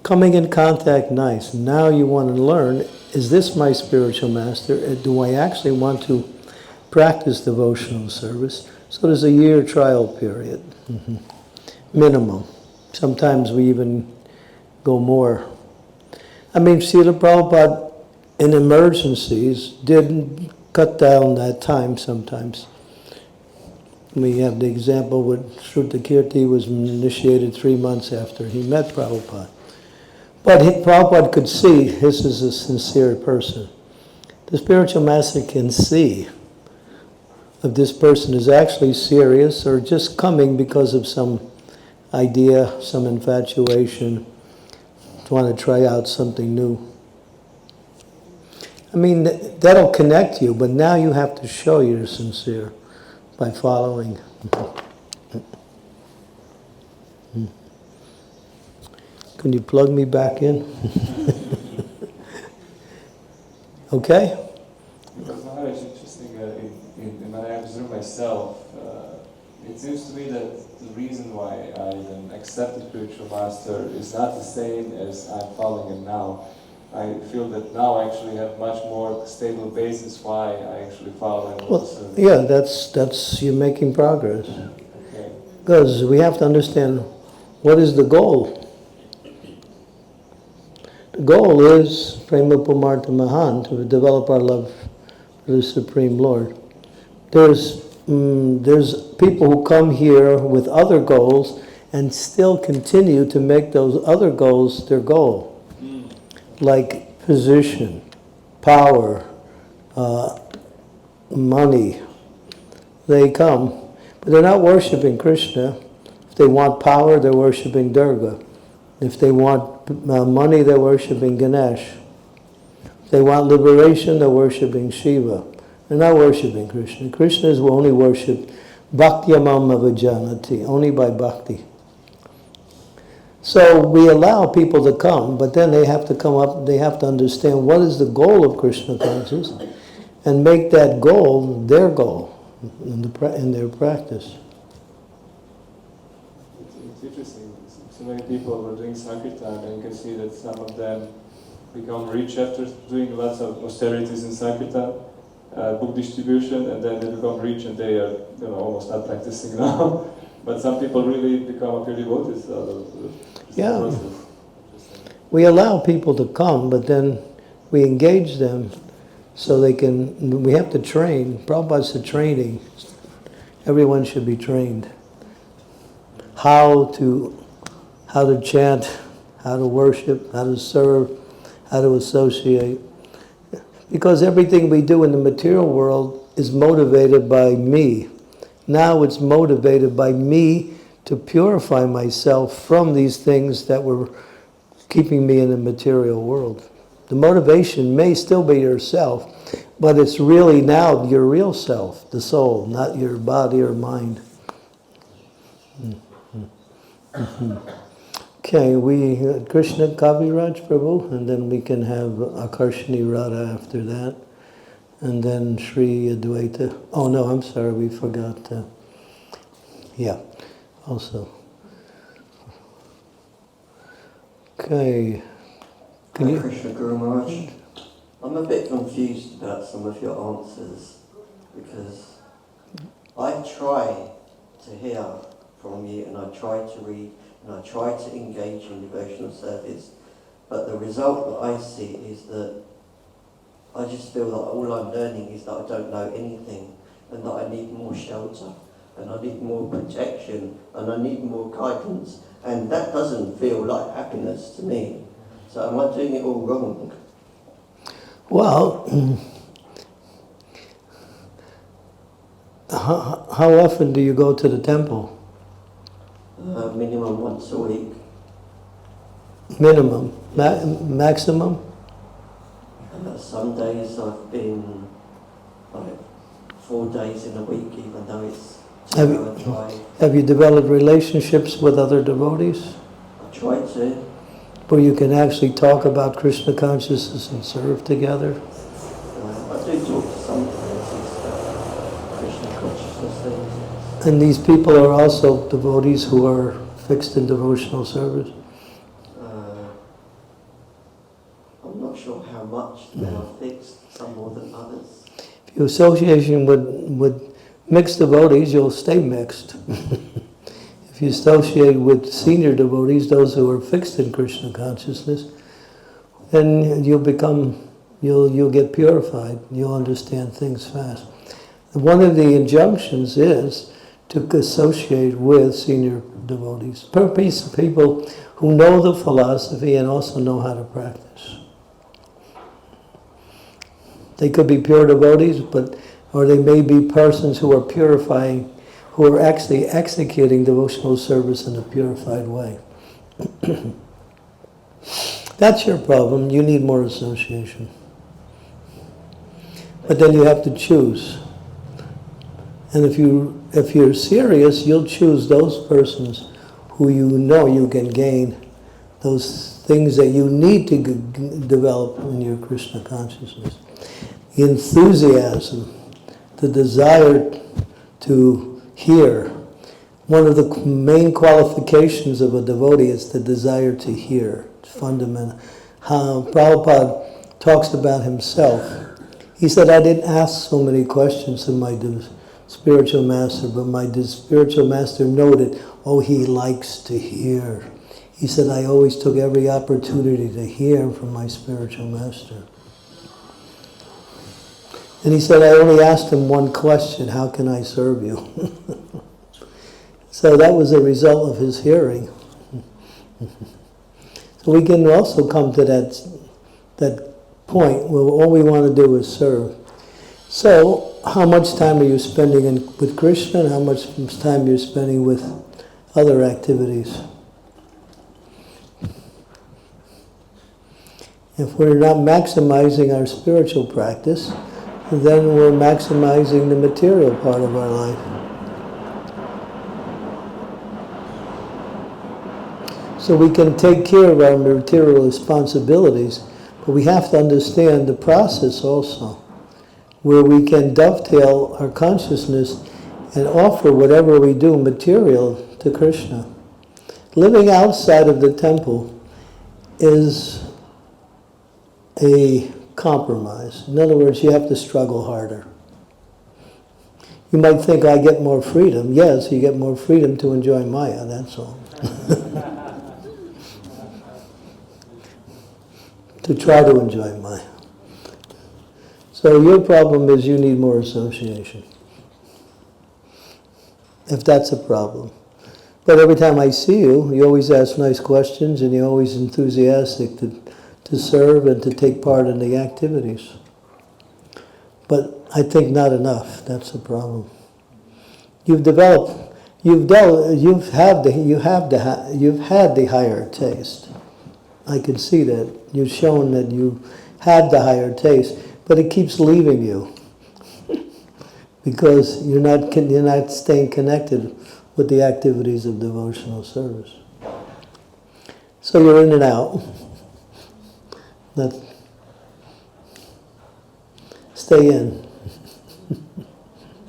Coming in contact, nice. Now you want to learn, is this my spiritual master? Do I actually want to practice devotional service? So there's a year trial period, minimum. Sometimes we even go more. I mean, Srila Prabhupada in emergencies did cut down that time sometimes. We have the example with Shrutakirti was initiated 3 months after he met Prabhupada. But Prabhupada could see this is a sincere person. The spiritual master can see if this person is actually serious or just coming because of some idea, some infatuation, to want to try out something new. I mean, that'll connect you, but now you have to show you're sincere by following. Can you plug me back in? Okay? Because now it's interesting, when I observe myself, it seems to me that the reason why I then accept the spiritual master is not the same as I'm following him now. I feel that now I actually have much more stable basis why I actually follow him. Well, yeah, that's you're making progress. Okay. Because we have to understand what is the goal. The goal is Prema Pumartha Mahan, to develop our love for the Supreme Lord. There's people who come here with other goals, and still continue to make those other goals their goal, like position, power, money. They come, but they're not worshiping Krishna. If they want power, they're worshiping Durga. If they want money, they're worshiping Ganesh. If they want liberation, they're worshiping Shiva. They're not worshiping Krishna. Krishna is only worshipped bhaktyamam avajanati, only by bhakti. So we allow people to come, but then they have to come up, they have to understand what is the goal of Krishna consciousness and make that goal their goal in their practice. It's interesting. So many people were doing Sankirtan, and you can see that some of them become rich after doing lots of austerities in Sankirtan, book distribution, and then they become rich and they are almost not practicing now. But some people really become a pure devotees out of the process. We allow people to come, but then we engage them so they can, we have to train. Prabhupada's the training. Everyone should be trained. How to chant, how to worship, how to serve, how to associate. Because everything we do in the material world is motivated by me. Now it's motivated by me to purify myself from these things that were keeping me in the material world. The motivation may still be yourself, but it's really now your real self, the soul, not your body or mind. Okay, we Krishna Kaviraj Prabhu, and then we can have Akarshani Radha after that, and then Sri Advaita. Oh no, I'm sorry, we forgot. Yeah, also. Okay. Can you? Krishna Guru Maharaj, I'm a bit confused about some of your answers because I try to hear from you and I try to read and I try to engage in devotional service, but the result that I see is that I just feel that all I'm learning is that I don't know anything and that I need more shelter and I need more protection and I need more guidance, and that doesn't feel like happiness to me. So am I doing it all wrong? Well, how often do you go to the temple? Minimum once a week. Minimum. Maximum? Some days I've been like 4 days in a week, even though it's 2-hour drive. Have you developed relationships with other devotees? I try to. Where you can actually talk about Krishna consciousness and serve together? I do talk to some places about Krishna consciousness things. And these people are also devotees who are fixed in devotional service? I'm not sure how much they are fixed, some more than others. If you association with mixed devotees, you'll stay mixed. If you associate with senior devotees, those who are fixed in Krishna consciousness, then you'll get purified. You'll understand things fast. One of the injunctions is to associate with senior devotees, people who know the philosophy and also know how to practice. They could be pure devotees, or they may be persons who are purifying, who are actually executing devotional service in a purified way. That's your problem. You need more association. But then you have to choose. And if you're serious, you'll choose those persons who you know you can gain those things that you need to develop in your Krishna consciousness. The enthusiasm, the desire to hear. One of the main qualifications of a devotee is the desire to hear. It's fundamental. How Prabhupada talks about himself. He said, I didn't ask so many questions to my spiritual master, but my spiritual master noted, oh, he likes to hear. He said, I always took every opportunity to hear from my spiritual master. And he said, I only asked him one question, how can I serve you? So that was a result of his hearing. So we can also come to that point where all we want to do is serve. So how much time are you spending with Krishna, and how much time you're spending with other activities? If we're not maximizing our spiritual practice, then we're maximizing the material part of our life. So we can take care of our material responsibilities, but we have to understand the process also, where we can dovetail our consciousness and offer whatever we do material to Krishna. Living outside of the temple is a compromise. In other words, you have to struggle harder. You might think, I get more freedom. Yes, you get more freedom to enjoy Maya, that's all. To try to enjoy Maya. So your problem is you need more association. If that's a problem. But every time I see you, you always ask nice questions and you're always enthusiastic to serve and to take part in the activities. But I think not enough, that's the problem. You've developed, you've had the higher taste. I can see that. You've shown that you had the higher taste, but it keeps leaving you because you're not staying connected with the activities of devotional service. So you're in and out. Stay in.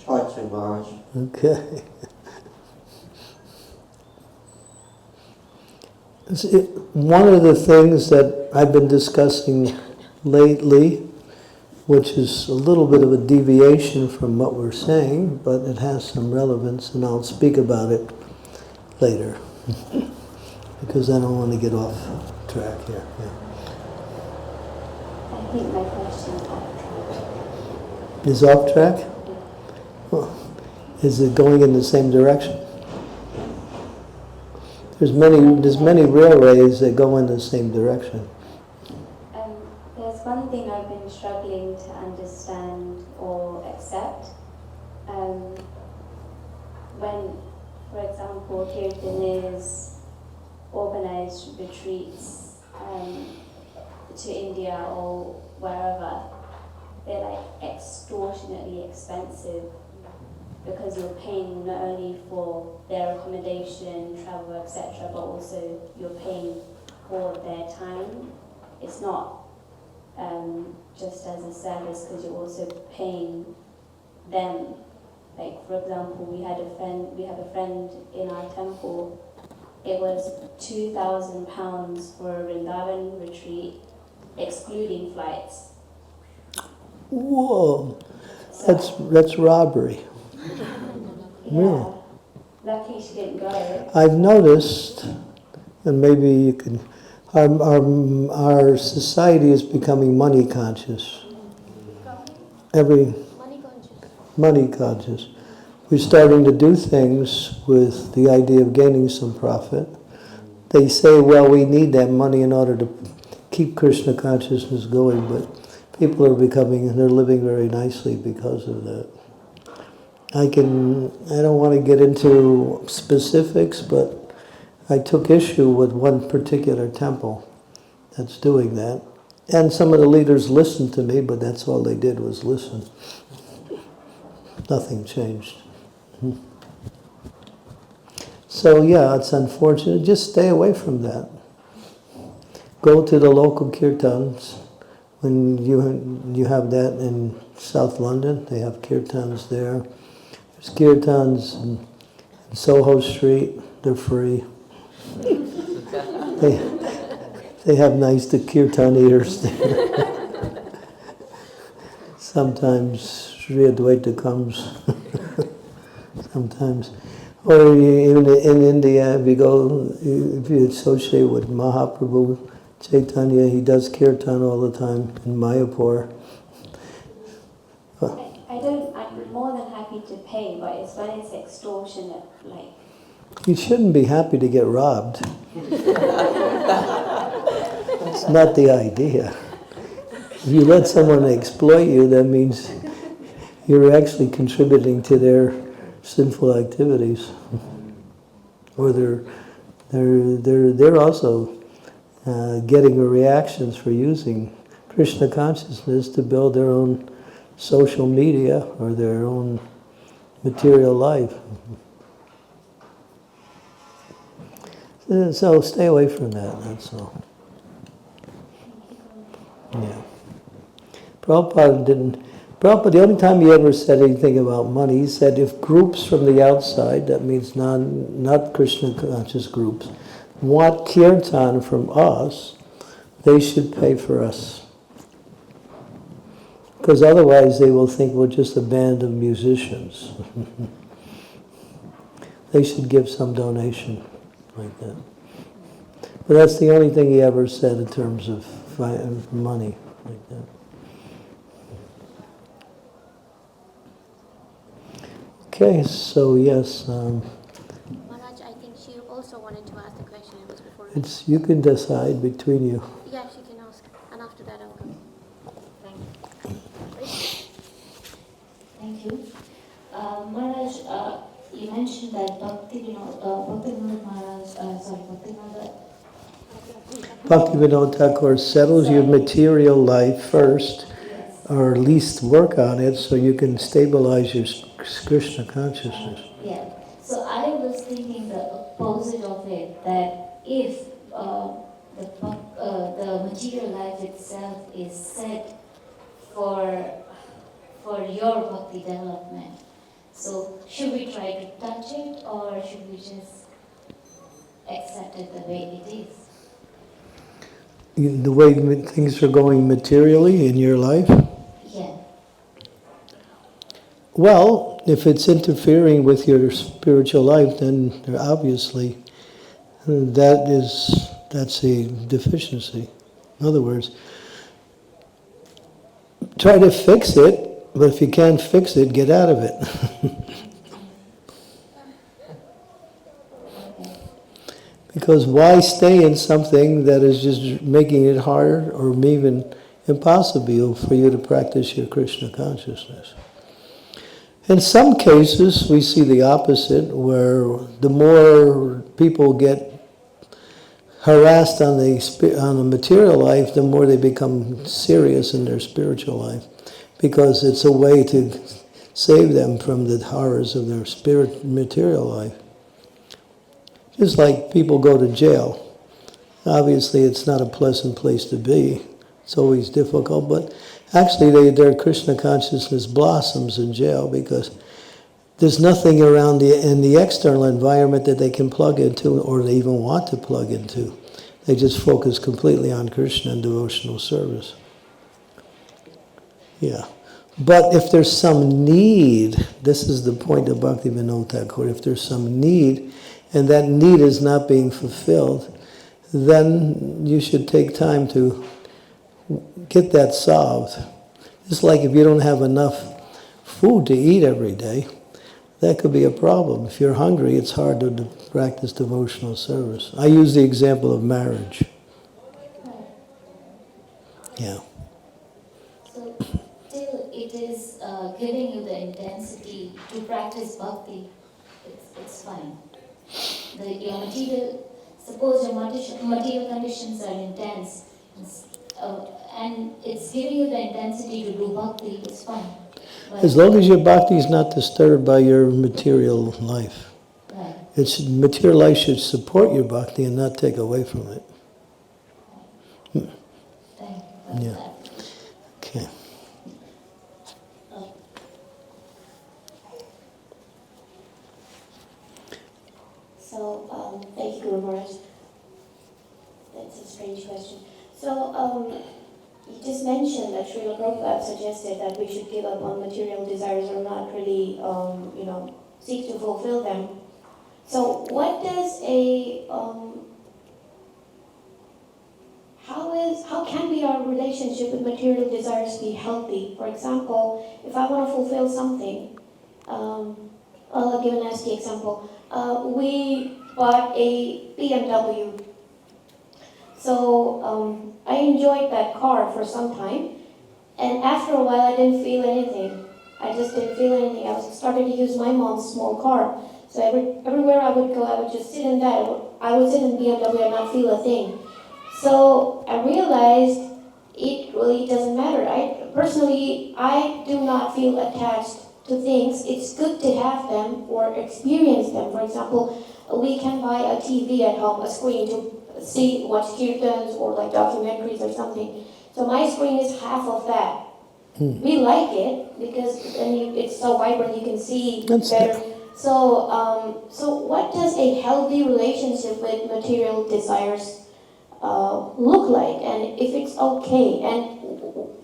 Try to, Maharaj. Okay. One of the things that I've been discussing lately, which is a little bit of a deviation from what we're saying, but it has some relevance, and I'll speak about it later, because I don't want to get off track here. Yeah. I think my question is off track. Is off track? Well, is it going in the same direction? There's many railways that go in the same direction. There's one thing I've been struggling to understand or accept. When, for example, Kirtanis organize retreats to India or wherever, they're like extortionately expensive because you're paying not only for their accommodation, travel, etc., but also you're paying for their time. It's not just as a service, because you're also paying them. Like, for example, we have a friend in our temple. It was £2,000 for a Vrindavan retreat, excluding flights. Whoa, that's robbery. Yeah. Really? Luckily she didn't go. I've noticed, and maybe you can, our society is becoming money conscious. Money conscious. We're starting to do things with the idea of gaining some profit. They say, well, we need that money in order to keep Krishna consciousness going, but people are they're living very nicely because of that. I don't want to get into specifics, but I took issue with one particular temple that's doing that. And some of the leaders listened to me, but that's all they did was listen. Nothing changed. So yeah, it's unfortunate. Just stay away from that. Go to the local kirtans. When you have that in South London, they have kirtans there. There's kirtans in Soho Street. They're free. They have nice kirtan eaters there. Sometimes Sri Advaita comes. Sometimes. Or even in India, if you associate with Mahaprabhu Chaitanya, he does kirtan all the time in Mayapur. I'm more than happy to pay, but it's when it's extortionate, like You shouldn't be happy to get robbed. It's not the idea. If you let someone exploit you, that means you're actually contributing to their sinful activities, or they're also getting reactions for using Krishna consciousness to build their own social media or their own material life. So stay away from that, that's all. Yeah. Prabhupada, the only time he ever said anything about money, he said if groups from the outside, that means not Krishna conscious groups, want kirtan from us, they should pay for us. Because otherwise they will think we're just a band of musicians. They should give some donation like that. But that's the only thing he ever said in terms of money like that. Okay, so yes. Maharaj, I think she also wanted to ask the question. It was before. You can decide between you. Yeah, she can ask, and after that I'll go. Thank you. Thank you. Maharaj, you mentioned that Bhaktivinoda Maharaj, Bhaktivinoda Thakur settles your material life first, yes. or at least work on it so you can stabilize your Krishna consciousness. Yeah. So I was thinking the opposite of it, that if the material life itself is set for your bhakti development, so should we try to touch it or should we just accept it the way it is? The way things are going materially in your life? Yeah. Well, if it's interfering with your spiritual life, then obviously that's a deficiency. In other words, try to fix it, but if you can't fix it, get out of it. Because why stay in something that is just making it harder or even impossible for you to practice your Krishna consciousness? In some cases, we see the opposite, where the more people get harassed on the material life, the more they become serious in their spiritual life, because it's a way to save them from the horrors of their material life. Just like people go to jail. Obviously, it's not a pleasant place to be. It's always difficult, but actually their Krishna consciousness blossoms in jail because there's nothing around in the external environment that they can plug into or they even want to plug into. They just focus completely on Krishna and devotional service. Yeah. But if there's some need, this is the point of Bhaktivinoda Thakur, if there's some need, and that need is not being fulfilled, then you should take time to get that solved. Just like if you don't have enough food to eat every day, that could be a problem. If you're hungry, it's hard to practice devotional service. I use the example of marriage. Yeah. So till it is giving you the intensity to practice bhakti, it's fine. Your material, suppose your material conditions are intense, and it's giving you the intensity to do bhakti, it's fine. But As long as your bhakti is not disturbed by your material life. right. Material life should support your bhakti and not take away from it. Thank you. Yeah. Okay. So, thank you, Guru Maharaj. That's a strange question. So, you just mentioned that Srila Prabhupada suggested that we should give up on material desires or not really, seek to fulfill them. So, what does how can our relationship with material desires be healthy? For example, if I want to fulfill something, I'll give a nasty example. we bought a BMW. So I enjoyed that car for some time, and after a while I didn't feel anything. I just didn't feel anything. I started to use my mom's small car. So everywhere I would go, I would just sit in that. I would sit in BMW and not feel a thing. So I realized it really doesn't matter. Personally, I do not feel attached to things. It's good to have them or experience them. For example, we can buy a TV at home, a screen to watch kirtans or like documentaries or something. So my screen is half of that. We like it because then it's so vibrant, you can see better. So what does a healthy relationship with material desires look like, and if it's okay? And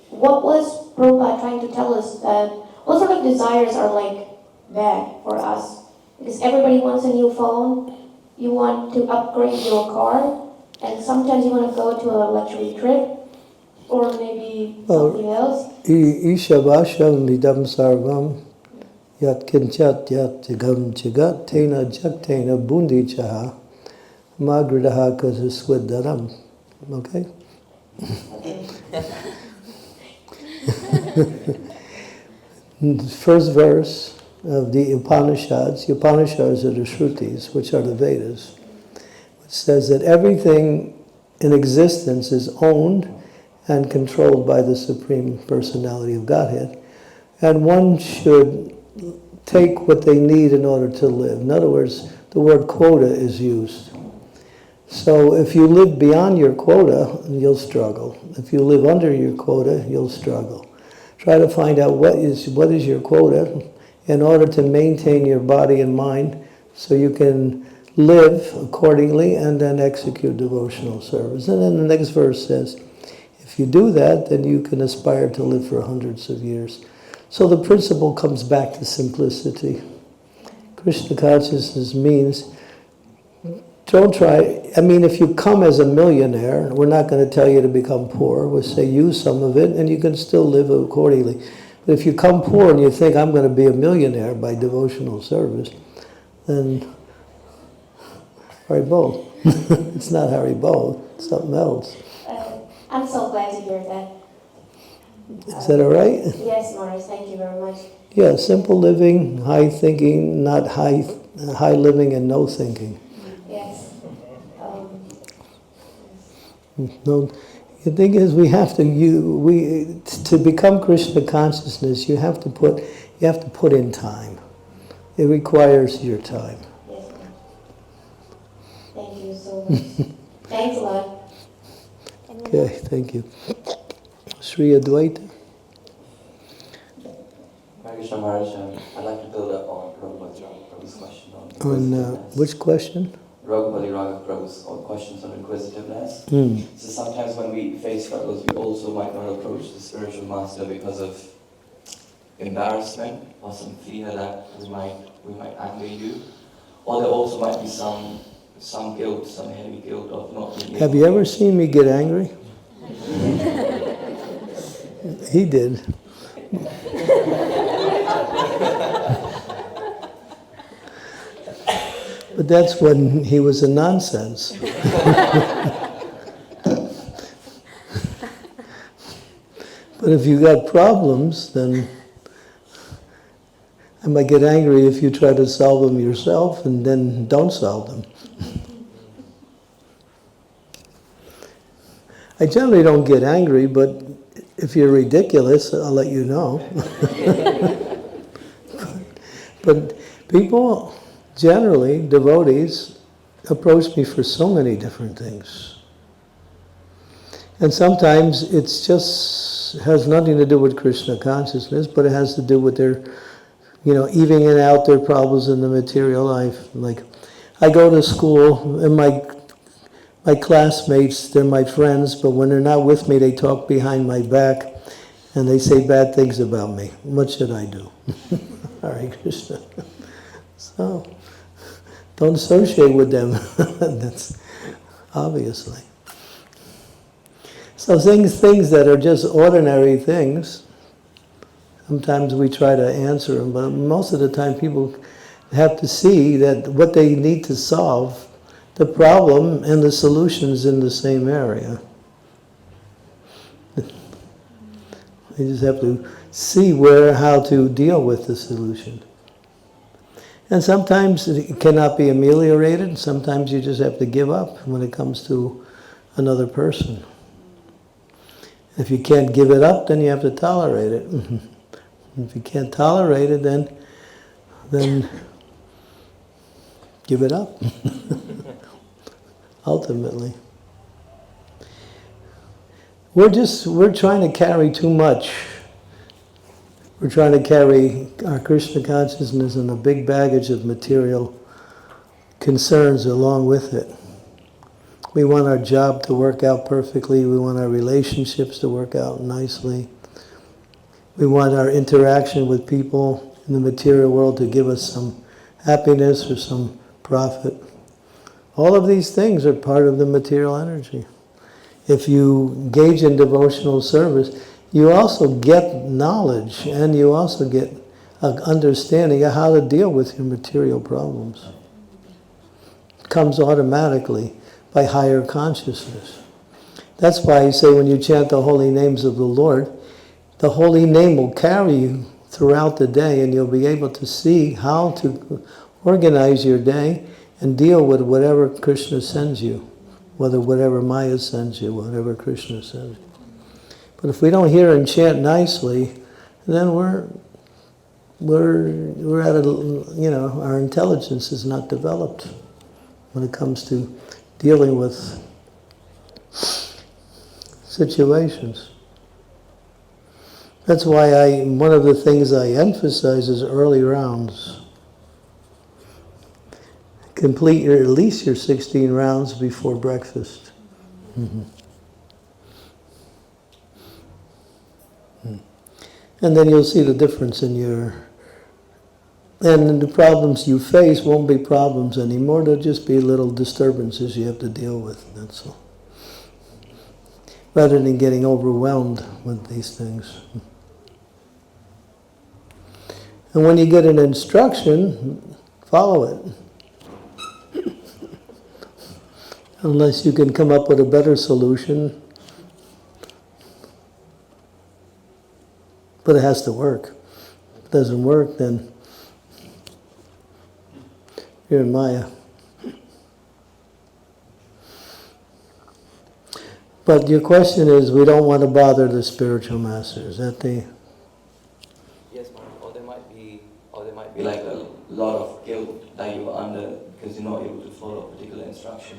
what was Prabhupada trying to tell us, that what sort of desires are like bad for us? Because everybody wants a new phone, you want to upgrade your car, and sometimes you want to go to a luxury trip, or maybe something else. Ishavasham vidam sarvam yat kinchat yat jagam jagat tena jaktena bundi chaha magridaha kasaswadaram. Okay? First verse of the Upanishads. The Upanishads are the Shrutis, which are the Vedas. It says that everything in existence is owned and controlled by the Supreme Personality of Godhead. And one should take what they need in order to live. In other words, the word quota is used. So if you live beyond your quota, you'll struggle. If you live under your quota, you'll struggle. Try to find out what is your quota in order to maintain your body and mind so you can live accordingly and then execute devotional service. And then the next verse says, if you do that, then you can aspire to live for hundreds of years. So the principle comes back to simplicity. Krishna consciousness means, don't try, if you come as a millionaire, we're not going to tell you to become poor. We'll say use some of it and you can still live accordingly. But if you come poor and you think I'm going to be a millionaire by devotional service, then Haribo. It's not Haribo, it's something else. I'm so glad to hear that. Is that all right? Yes, Maurice, thank you very much. Yeah, simple living, high thinking, not high living and no thinking. Yes. No, the thing is, to become Krishna consciousness, you have to put in time. It requires your time. Yes, ma'am. Thank you so much. Thanks a lot. Okay, thank you. Sri Advaita. Krishna Maharaj, I'd like to build up on Prabhu's question on Which question? Raghupati Raghav Prabhu's questions on inquisitiveness. So sometimes when we face struggles, we also might not approach the spiritual master because of embarrassment or some fear that we might anger you. Or there also might be some guilt, some heavy guilt of not being able. Have you ever seen me get angry? He did. But that's when he was a nonsense. But if you got problems, then I might get angry if you try to solve them yourself and then don't solve them. I generally don't get angry, but if you're ridiculous, I'll let you know. But people, generally, devotees, approach me for so many different things. And sometimes it's just has nothing to do with Krishna consciousness, but it has to do with their, evening out their problems in the material life. Like, I go to school, and my classmates, they're my friends, but when they're not with me, they talk behind my back, and they say bad things about me. What should I do? Hare Krishna. So, don't associate with them. That's obviously. So things that are just ordinary things, sometimes we try to answer them, but most of the time people have to see that what they need to solve, the problem and the solutions in the same area. They just have to see how to deal with the solution. And sometimes it cannot be ameliorated. Sometimes you just have to give up when it comes to another person. If you can't give it up, then you have to tolerate it. If you can't tolerate it, then give it up. Ultimately. We're trying to carry too much. We're trying to carry our Krishna consciousness and a big baggage of material concerns along with it. We want our job to work out perfectly. We want our relationships to work out nicely. We want our interaction with people in the material world to give us some happiness or some profit. All of these things are part of the material energy. If you engage in devotional service, you also get knowledge and you also get an understanding of how to deal with your material problems. It comes automatically by higher consciousness. That's why you say when you chant the holy names of the Lord, the holy name will carry you throughout the day and you'll be able to see how to organize your day and deal with whatever Krishna sends you, whatever Maya sends you, whatever Krishna sends you. But if we don't hear and chant nicely, then we're at a, our intelligence is not developed when it comes to dealing with situations. That's why one of the things I emphasize is early rounds. Complete at least your 16 rounds before breakfast. Mm-hmm. And then you'll see the difference in and the problems you face won't be problems anymore. They'll just be little disturbances you have to deal with, that's all. Rather than getting overwhelmed with these things. And when you get an instruction, follow it. Unless you can come up with a better solution. But it has to work. If it doesn't work, then you're in Maya. But your question is, we don't want to bother the spiritual masters. That they... Yes, or there might be like a lot of guilt that you are under because you're not able to follow a particular instruction.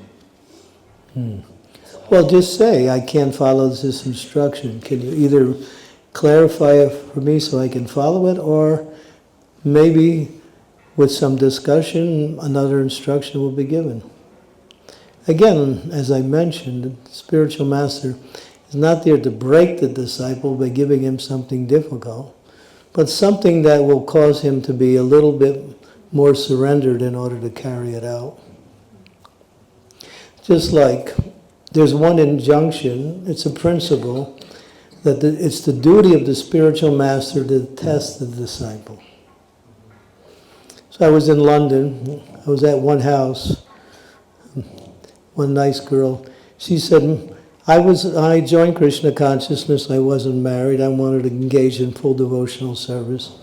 Well, just say, I can't follow this instruction. Can you either clarify it for me so I can follow it, or maybe with some discussion, another instruction will be given. Again, as I mentioned, the spiritual master is not there to break the disciple by giving him something difficult, but something that will cause him to be a little bit more surrendered in order to carry it out. Just like there's one injunction, it's a principle, that it's the duty of the spiritual master to test the disciple. So I was in London, I was at one house, one nice girl. She said, I joined Krishna consciousness, I wasn't married, I wanted to engage in full devotional service.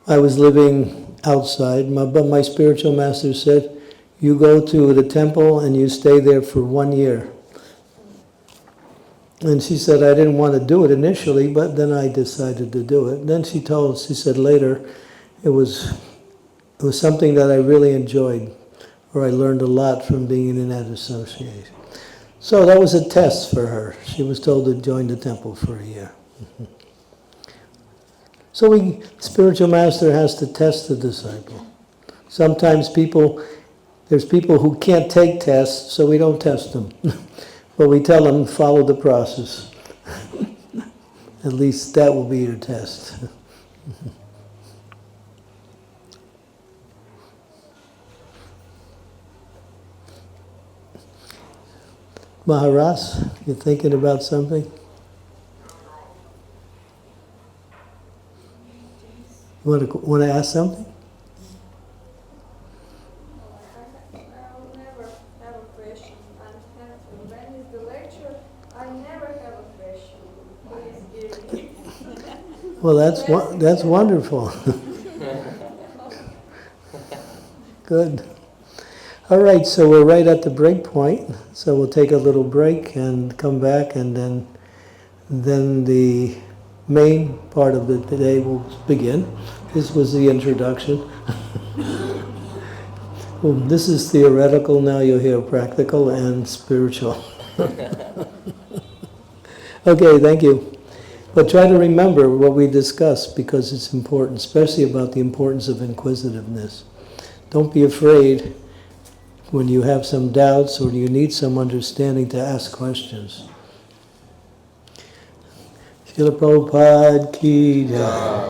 I was living outside, but my spiritual master said, you go to the temple and you stay there for 1 year. And she said, I didn't want to do it initially, but then I decided to do it. Then she said later, it was something that I really enjoyed, or I learned a lot from being in that association. So that was a test for her. She was told to join the temple for a year. So spiritual master has to test the disciple. Sometimes there's people who can't take tests, so we don't test them. But we tell them, follow the process. At least that will be your test. Maharaj, you thinking about something? Want to ask something? Well, that's wonderful. Good. All right, so we're right at the break point. So we'll take a little break and come back, and then the main part of the day will begin. This was the introduction. Well, this is theoretical. Now you'll hear practical and spiritual. Okay, thank you. But try to remember what we discussed, because it's important, especially about the importance of inquisitiveness. Don't be afraid when you have some doubts or you need some understanding to ask questions. Srila Prabhupada ki jai.